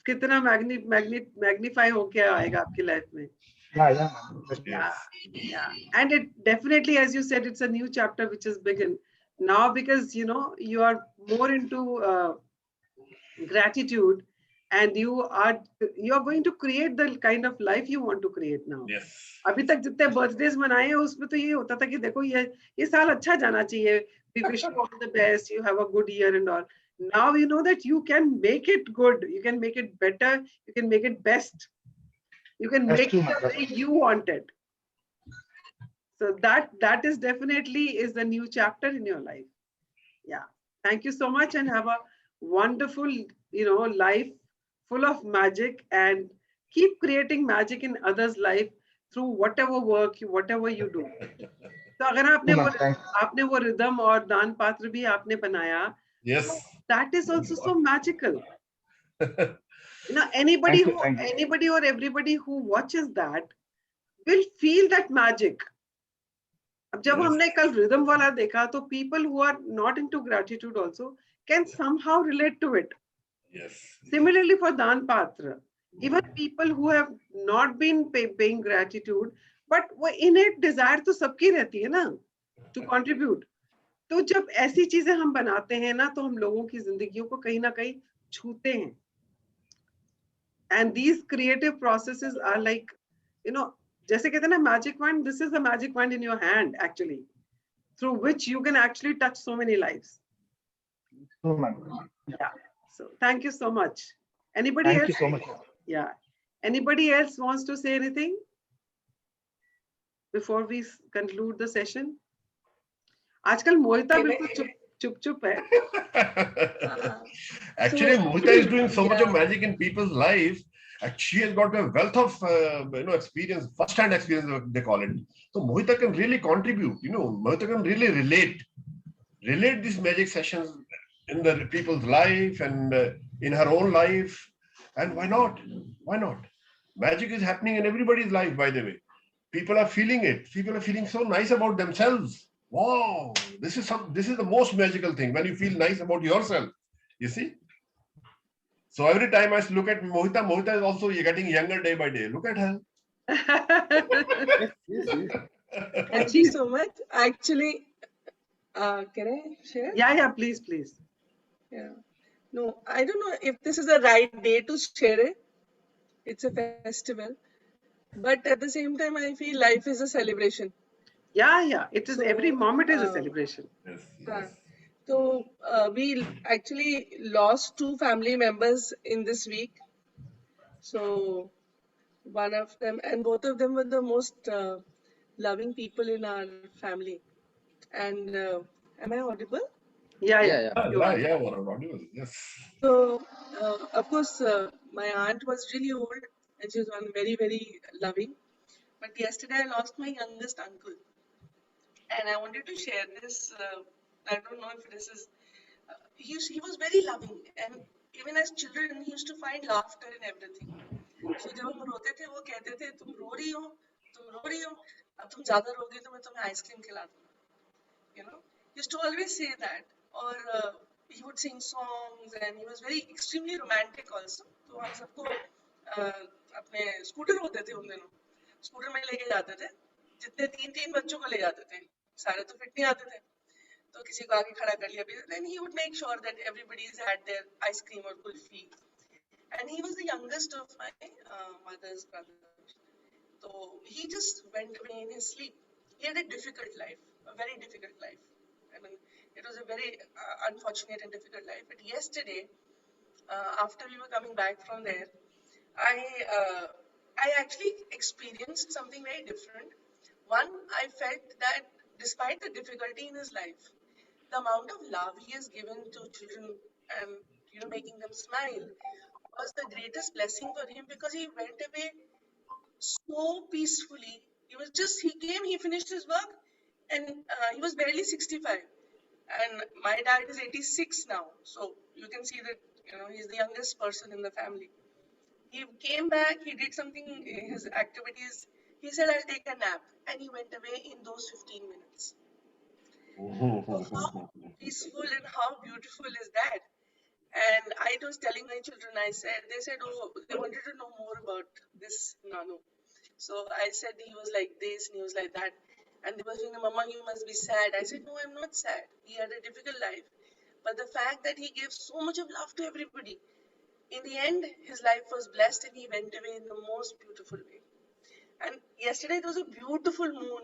कितना magnify होके आएगा आपकी life में. Yeah. And it definitely, as you said, it's a new chapter which is begin now, because you know you are more into gratitude, and you are going to create the kind of life you want to create now. Yes. अभी तक जितने birthdays मनाए हैं उसमें तो ये होता था कि देखो ये साल अच्छा जाना चाहिए, we wish you all the best, you have a good year and all. Now you know that you can make it good, you can make it better, you can make it best, you can make it the way you want it. So that is definitely is the new chapter in your life. Yeah. Thank you so much, and have a wonderful, you know, life full of magic, and keep creating magic in others' life through whatever work, whatever you do. तो अगर आपने वो rhythm और दान पात्र भी आपने बनाया, yes, so that is also so magical. You know, anybody or everybody who watches that will feel that magic. अब जब हमने कल rhythm वाला देखा, तो people who are not into gratitude also can somehow relate to it. Yes. Similarly for Dan Patra, even people who have not been paying gratitude, but वो innate desire तो सबकी रहती है ना, to contribute. तो जब ऐसी चीजें हम बनाते हैं ना, तो हम लोगों की जिंदगियों को कहीं ना कहीं छूते हैं. And these creative processes are like, you know, जैसे कहते हैं ना magic wand, this is the magic wand in your hand actually, through which you can actually touch so many lives. Yeah. So thank you so much. Anybody else? Thank you so much. Yeah. Anybody else wants to say anything before we conclude the session? आजकल मोहिता बिल्कुल चुप है. Actually, Mohita is doing so much of magic in people's lives. She has got a wealth of experience, first-hand experience, they call it. So Mohita can really contribute. You know, Mohita can really relate these magic sessions in the people's life and in her own life. And why not? Why not? Magic is happening in everybody's life, by the way. People are feeling it. People are feeling so nice about themselves. Wow, this is the most magical thing, when you feel nice about yourself. You see? So every time I look at Mohita is also getting younger day by day. Look at her. Thank you so much. Actually, can I share? Yeah, please. Yeah. No, I don't know if this is the right day to share it. It's a festival, but at the same time, I feel life is a celebration. Yeah. It is, So, every moment is a celebration. Yes, हाँ, yes. so we actually lost 2 family members in this week. So one of them, and both of them were the most loving people in our family. And am I audible? Yeah. You are. Yeah, what about you? Yes. So, of course, my aunt was really old and she was one very, very loving. But yesterday I lost my youngest uncle. And I wanted to share this. I don't know if this is. He was very loving. And even as children, he used to find laughter in everything. So जब हम रोते थे वो कहते थे तुम रो रही हो अब तुम ज्यादा रोगी तो मैं तुम्हें आइसक्रीम खिला दूंगा. You know, he used to always say that. Or he would sing songs and he was very extremely romantic also. तो हम सबको अपने स्कूटर होते थे उन दिनों, स्कूटर में लेके जाते थे, जितने 3 बच्चों को ले जाते थे, सारे तो फिट नहीं आते थे, तो किसी को आगे खड़ा कर लिया. Then he would make sure that everybody's had their ice cream or kulfi. And he was the youngest of my mother's brothers. So he just went away in his sleep. He had a difficult life, a very difficult life. I mean, it was a very unfortunate and difficult life. But yesterday, after we were coming back from there, I actually experienced something very different. One, I felt that despite the difficulty in his life, the amount of love he has given to children and making them smile was the greatest blessing for him, because he went away so peacefully. He came, he finished his work, and he was barely 65. And my dad is 86 now, so you can see that he's the youngest person in the family. He came back, he did something, his activities. He said, "I'll take a nap," and he went away in those 15 minutes. So how peaceful and how beautiful is that? And I was telling my children, they said, oh, they wanted to know more about this Nano. So I said he was like this and he was like that. And they were saying, Mama, you must be sad. I said, no, I'm not sad. He had a difficult life. But the fact that he gave so much of love to everybody, in the end, his life was blessed and he went away in the most beautiful way. And yesterday, it was a beautiful moon,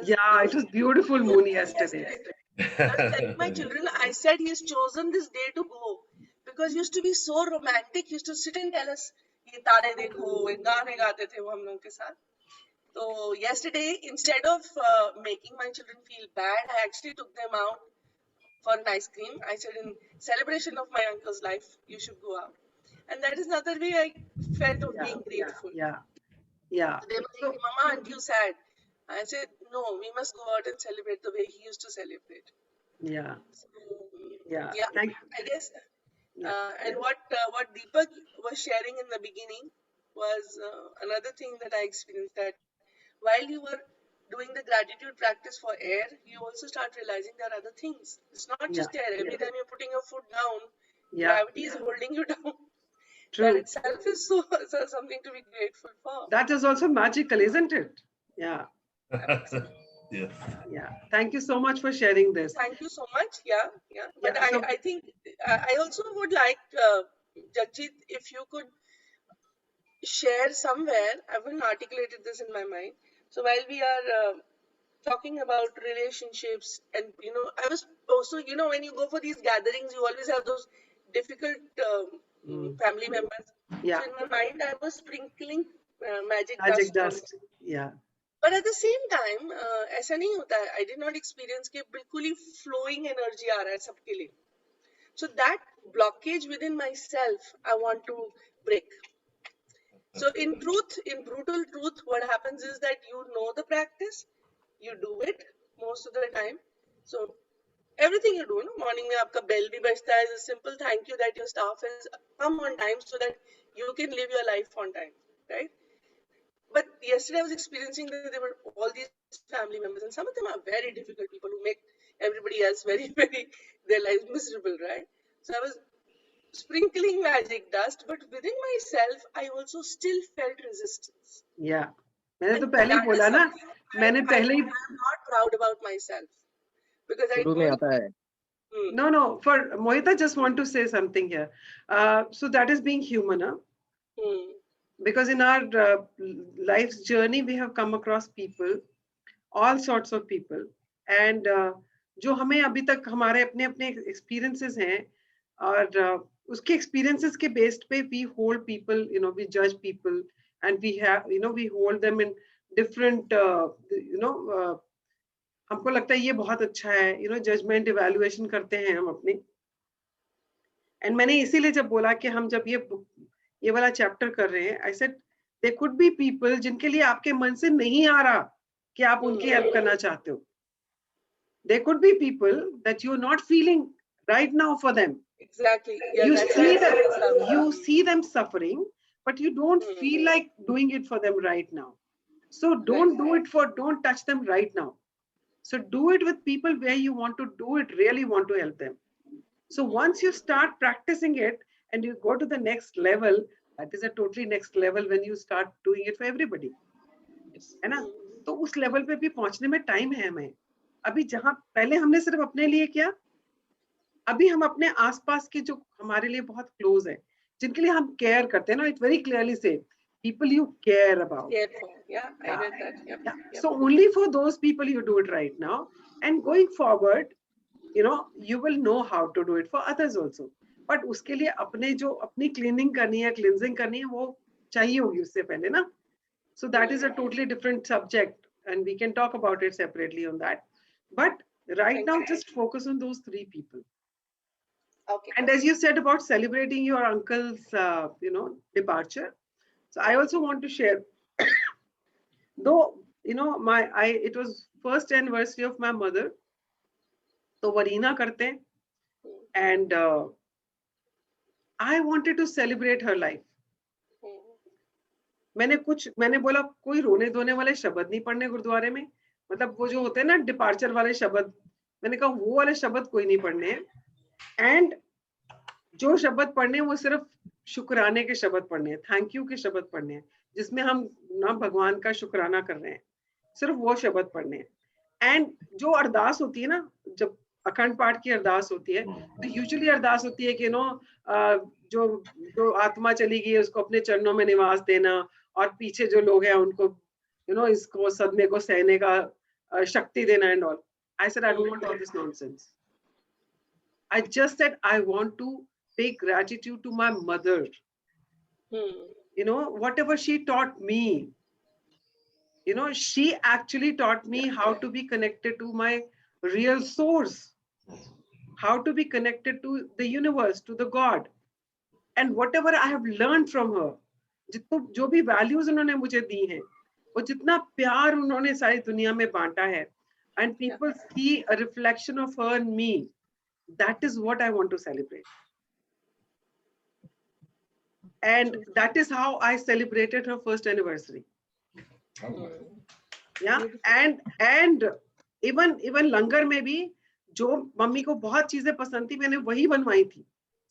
Yeah, it was beautiful moon yesterday. I was telling my children, I said he has chosen this day to go, because he used to be so romantic. He used to sit and tell us, "Ye taare dekho," gaane gaate the wo hum log ke saath. So yesterday, instead of making my children feel bad, I actually took them out for an ice cream. I said, in celebration of my uncle's life, you should go out. And that is another way I felt of being grateful. Yeah. So they were saying, Mama, aren't you sad? I said, no, we must go out and celebrate the way he used to celebrate. Yeah. So, Yeah. I guess. And what Deepak was sharing in the beginning was another thing that I experienced, that while you were doing the gratitude practice for air, you also start realizing there are other things. It's not just air. Every time you're putting your foot down, gravity is holding you down. True. That itself is so something to be grateful for. That is also magical, isn't it? Yeah. Yes. Yeah. Thank you so much for sharing this. Thank you so much. Yeah. But Yeah, I think I also would like, Jagjit, if you could share somewhere. I haven't articulated this in my mind. So while we are talking about relationships, and I was also, when you go for these gatherings, you always have those difficult family members. Yeah. So in my mind, I was sprinkling magic dust. Yeah. But at the same time, ऐसा नहीं होता है. I did not experience कि बिल्कुल ही flowing energy आ रहा है सबके लिए. So that blockage within myself, I want to break. So in brutal truth, what happens is that you know the practice, you do it most of the time. So everything you do, morning में आपका bell भी बजता है, is a simple thank you that your staff has come on time so that you can live your life on time, right? But yesterday I was experiencing that there were all these family members, and some of them are very difficult people who make everybody else very, very, their lives miserable, right? So I was sprinkling magic dust, but within myself, I also still felt resistance. Yeah. मैंने तो पहले ही बोला ना, मैंने पहले ही. I'm not proud about myself, because I शुरू में आता है No. For Mohita, just want to say something here. So that is being human, huh? Because in our life's journey, we have come across people, all sorts of people, and जो हमें अभी तक हमारे अपने अपने experiences हैं, और उसके experiences के based पे we hold people, we judge people, and we have, we hold them in different, हमको लगता है ये बहुत अच्छा है, judgment evaluation करते हैं हम अपने. And मैंने इसीलिए जब बोला कि हम जब ये वाला चैप्टर कर रहे हैं, I said there could be people जिनके लिए आपके मन से नहीं आ रहा कि आप उनकी हेल्प करना चाहते हो. There could be people that you're not feeling right now for them. Exactly. Yeah, you see them suffering, but you don't feel like doing it for them right now. So don't don't touch them right now. So do it with people where you want to do it, really want to help them. So once you start practicing it and you go to the next level, that is a totally next level when you start doing it for everybody. है ना? तो उस level पे भी पहुंचने में time है हमें. अभी जहां पहले हमने सिर्फ अपने लिए किया, अभी हम अपने आसपास के जो हमारे लिए बहुत क्लोज है, जिनके लिए हम केयर करते हैं ना, it very clearly say people you care about. Yeah, I read that. Yep. So only for those people you do it right now, and going forward, you will know how to do it for others also. But उसके लिए अपने जो अपनी cleaning करनी है, cleansing करनी है, वो चाहिए होगी उससे पहले ना. So that is a totally different subject, and we can talk about it separately on that. But right now, just focus on those 3 people. Okay. And as you said about celebrating your uncle's, departure, so I also want to share. Though it was first anniversary of my mother, so Varina करते हैं, and I wanted to celebrate her life. मैंने बोला कोई रोने धोने वाले शब्द नहीं पढ़ने गुरुद्वारे में, मतलब वो जो होते हैं ना डिपार्चर वाले शब्द, मैंने कहा वो वाले शब्द कोई नहीं पढ़ने हैं, एंड जो शब्द पढ़ने हैं वो सिर्फ शुक्राने के शब्द पढ़ने हैं, थैंक यू के शब्द पढ़ने हैं, जिसमें हम ना भगवान का शुक्राना कर रहे हैं, सिर्फ वो शब्द पढ़ने हैं. एंड जो अरदास होती है ना, जब अखंड पाठ की अरदास होती है, तो यूजुअली अरदास होती है कि जो आत्मा चली गई है उसको अपने चरणों में निवास देना, और पीछे जो लोग हैं उनको इसको सदमे को सहने का शक्ति देना and all. I said I don't want all this nonsense. I just said I want to pay gratitude to my mother. Whatever she taught me, she actually taught me how to be connected to my real source, how to be connected to the universe, to the God. And whatever I have learned from her, जो भी values उन्होंने मुझे दी हैं, और जितना प्यार उन्होंने सारी दुनिया में बांटा है, and people see a reflection of her in me, that is what I want to celebrate. And that is how I celebrated her first anniversary. Yeah, and even लंगर में भी जो मम्मी को बहुत चीजें पसंद थी, मैंने वही बनवाई थी.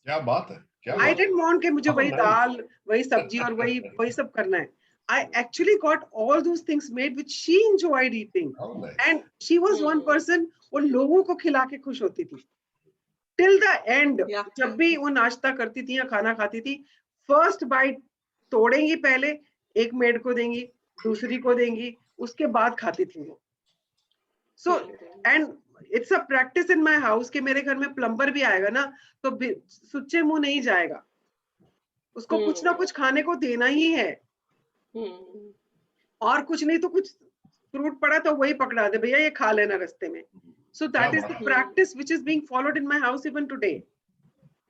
क्या बात है, क्या I didn't want कि मुझे वही दाल, वही सब्जी और वही सब करना है. I actually got all those things made which she enjoyed eating. Nice. And she was one person वो लोगों को खिला के खुश होती थी. Till the end, जब भी वो नाश्ता करती थी या खाना खाती थी, first bite तोड़ेंगी पहले, एक मेड को देंगी, दूसरी को देंगी, उसके बाद खाती थी वो. So, and it's a practice in my house कि मेरे घर में प्लम्बर भी आएगा ना, तो सुच्चे मुंह नहीं जाएगा, उसको कुछ ना कुछ खाने को देना ही है. और कुछ नहीं तो कुछ फ्रूट पड़ा तो वही पकड़ा दे, भैया ये खा लेना रास्ते में. So that is the practice which is being followed in my house even today.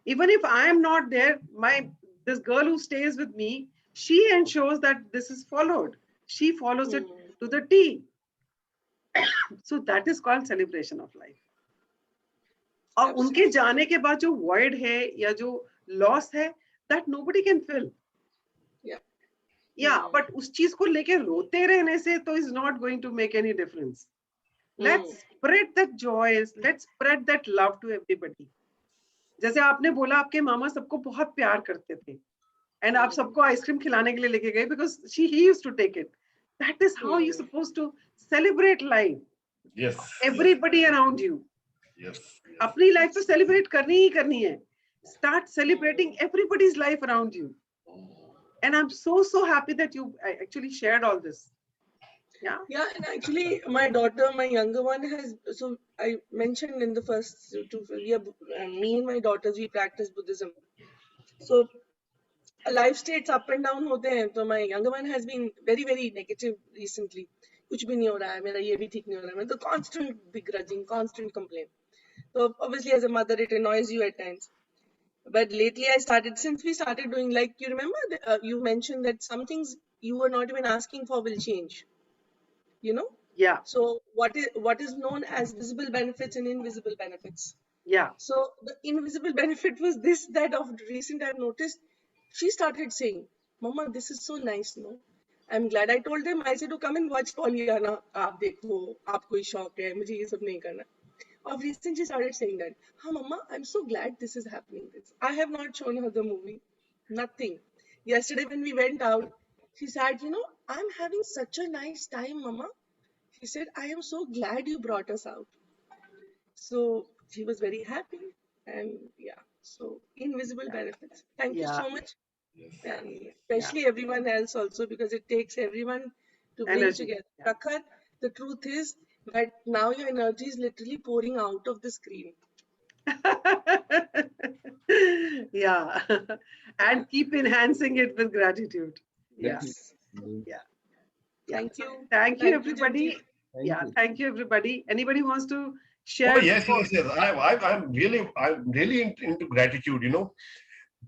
Even if I am not there, this girl who stays with me, she ensures that this is followed. She follows it to the T. So that is called celebration of life. और उनके जाने के बाद जो void है या जो loss है, that nobody can fill. Yeah, but उस चीज को लेके रोते रहने से तो is not going to make any difference. Let's spread that joy. Let's spread that love to everybody. जैसे आपने बोला आपके मामा सबको बहुत प्यार करते थे, and आप सबको आइसक्रीम खिलाने के लिए लेके गए because he used to take it. That is how you're supposed to celebrate life. Yes. Everybody around you. Yes. अपनी लाइफ तो सेलिब्रेट करनी ही करनी है. Start celebrating everybody's life around you. And I'm so happy that you actually shared all this. Yeah. Yeah, and actually, my daughter, my younger one, has. So I mentioned in the first two. Me and my daughters, we practice Buddhism. So life states up and down होते हैं. So my younger one has been very negative recently. कुछ भी नहीं हो रहा है, मेरा ये भी ठीक नहीं हो रहा है. मतलब constant begrudging, constant complaint. So obviously, as a mother, it annoys you at times. But lately, since we started doing, like, you remember, you mentioned that some things you were not even asking for will change. You know? Yeah. So what is known as visible benefits and invisible benefits. Yeah. So the invisible benefit was this, that of recent I've noticed, she started saying, Mama, this is so nice, no? I'm glad. I told them, I said, to come and watch Pollyanna. आप देखो, आपको ही शौक है, मुझे ये सब नहीं करना. Of recent, she started saying that, Mama, I'm so glad this is happening. I have not shown her the movie. Nothing. Yesterday when we went out, she said, I'm having such a nice time, Mama. She said, I am so glad you brought us out. So she was very happy. And yeah, so invisible benefits. Thank you so much. Yes. And especially everyone else also, because it takes everyone to bring Energy. together. Prakhar, the truth is that now your energy is literally pouring out of the screen. Yeah. And keep enhancing it with gratitude. Yeah. Yes. Yeah. Thank you. Thank you, Thank you, everybody. Janji. Thank you, everybody. Anybody wants to share? Oh, yes. I'm really into gratitude,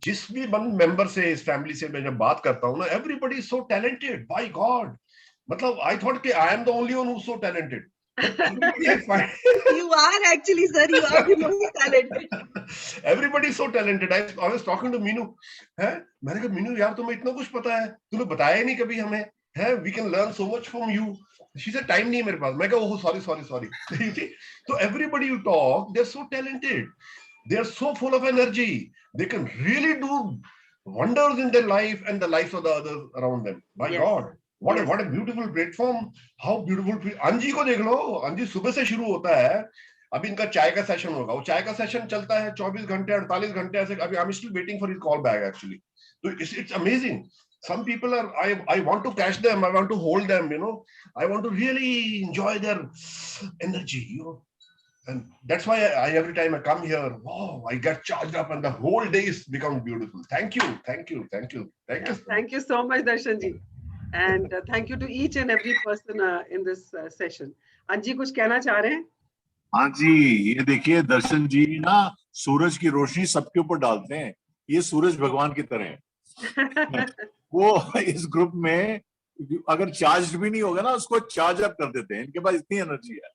जिस भी member से इस family से मैं जब बात करता हूँ ना, everybody is so talented, by God. मतलब I thought कि I am the only one who's so talented. You are actually, sir. You are the most talented. Everybody is so talented. I was talking to Minu. मैंने कहा मीनू यार तुम्हें इतना कुछ पता है, तूने बताया ही नहीं कभी हमें. We can learn so much from you. She said time नहीं है मेरे पास. मैं कहा oh sorry. You see? So everybody you talk, they're so talented. They're so full of energy. They can really do wonders in their life and the lives of the others around them. By God. What a beautiful platform. How beautiful. अंजी को देख लो. अंजी सुबह से शुरू होता है. अभी इनका चाय का सेशन होगा. वो चाय का सेशन चलता है 24 घंटे 48 घंटे ऐसे. अभी I'm still waiting for his call back actually. So it's amazing. Some people are, I want to catch them. I want to hold them, I want to really enjoy their energy, And that's why every time I come here, wow, I get charged up and the whole day is become beautiful. Thank you. Thank you so much, Darshanji. And thank you to each and every person in this session. Anji, कुछ कहना चाह रहे हैं? हाँ जी, ये देखिए दर्शन जी ना सूरज की रोशनी सबके ऊपर डालते हैं. ये सूरज भगवान की तरह है. वो इस ग्रुप में अगर चार्ज भी नहीं होगा ना, उसको चार्ज अप कर देते हैं. इनके पास इतनी एनर्जी है.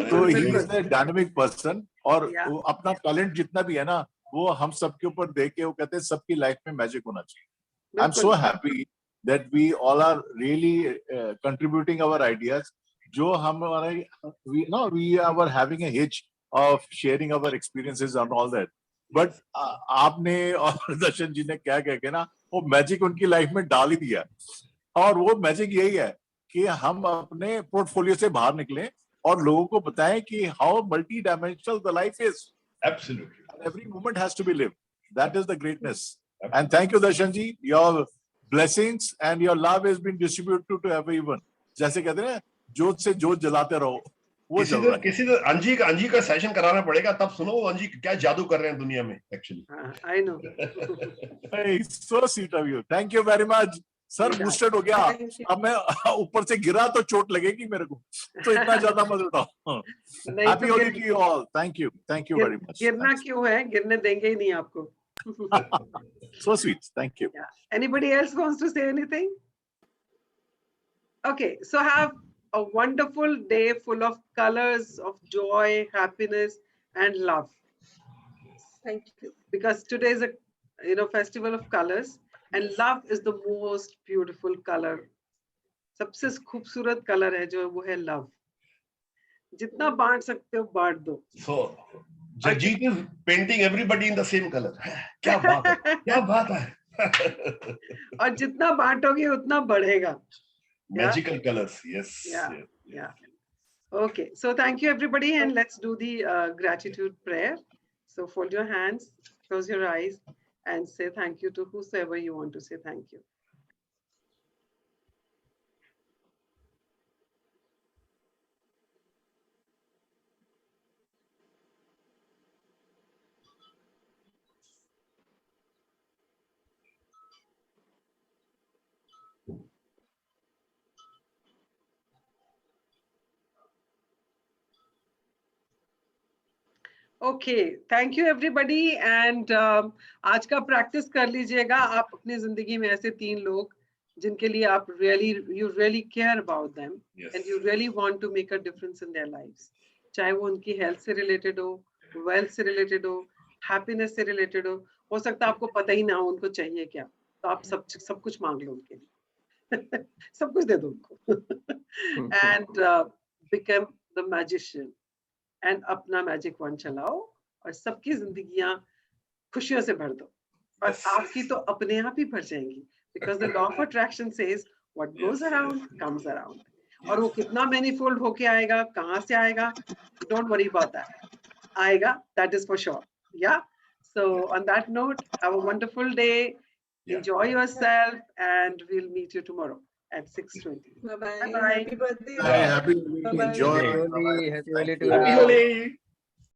तो he is a dynamic person. और वो अपना टैलेंट जितना भी है ना, वो हम सबके ऊपर देख के वो कहते हैं सबकी लाइफ में मैजिक होना चाहिए. I am so happy that we all are really contributing our ideas. जो हमारे we are having a hitch of sharing our experiences and all that. But आपने और दर्शन जी ने क्या कह के ना वो मैजिक उनकी लाइफ में डाल ही दिया. और वो मैजिक यही है कि हम अपने पोर्टफोलियो से बाहर निकलें और लोगों को बताएं कि how multi dimensional the life is. Absolutely. Every moment has to be lived. That is the greatness. And thank you, Darshan ji. Your blessings and your love has been distributed to everyone. जैसे कहते हैं जोत से जोत जलाते रहो. किसी दिन अंजी का सेशन कराना पड़ेगा, तब सुनो अंजी क्या जादू कर रहे हैं दुनिया में. Actually. I know. Hey, so sweet of you. Thank you very much. Sir boosted हो गया. अब मैं ऊपर से गिरा तो चोट लगेगी मेरे को, तो इतना ज्यादा मत उठाओ. Happy Holi to you all. Thank you very much. गिरना क्यों है, गिरने देंगे ही नहीं आपको. So sweet. Thank you. Anybody else wants to say anything? Okay, so have a wonderful day full of colors of joy, happiness and love. Thank you. Because today is a festival of colors. And love is the most beautiful color. सबसे खूबसूरत colour है जो वो है love. जितना बांट सकते हो बांट दो. So Jagjit is painting everybody in the same color. क्या बात है. और जितना बांटोगे उतना बढ़ेगा. Magical colors. Yes. Yeah. Okay, so thank you everybody, and let's do the gratitude prayer. So fold your hands, close your eyes, and say thank you to whosoever you want to say thank you. Okay, thank you everybody, and आज का practice कर लीजिएगा आप अपनी जिंदगी में ऐसे 3 लोग जिनके लिए आप you really care about them, Yes. and you really want to make a difference in their lives. चाहे वो उनकी health से related हो, wealth से related हो, happiness से related हो सकता है आपको पता ही ना हो उनको चाहिए क्या, तो आप सब कुछ मांग लो उनके लिए सब कुछ दे दो उनको and become the magician. And अपना मैजिक वन चलाओ और सबकी जिंदगियां खुशियों से भर दो और आपकी तो अपने आप ही भर जाएंगी, because the law of attraction says what goes around comes around. और वो कितना मैनीफोल्ड होके आएगा, कहाँ से आएगा, डोंट वरी अबाउट दैट, आएगा, दैट इज फॉर श्योर। या so on that note, have a wonderful day, enjoy yourself, and we'll meet you tomorrow at 6:20. Bye bye. Bye bye. Happy birthday. Happy Bye bye. enjoy. Happy Holi to you. Happy Holi.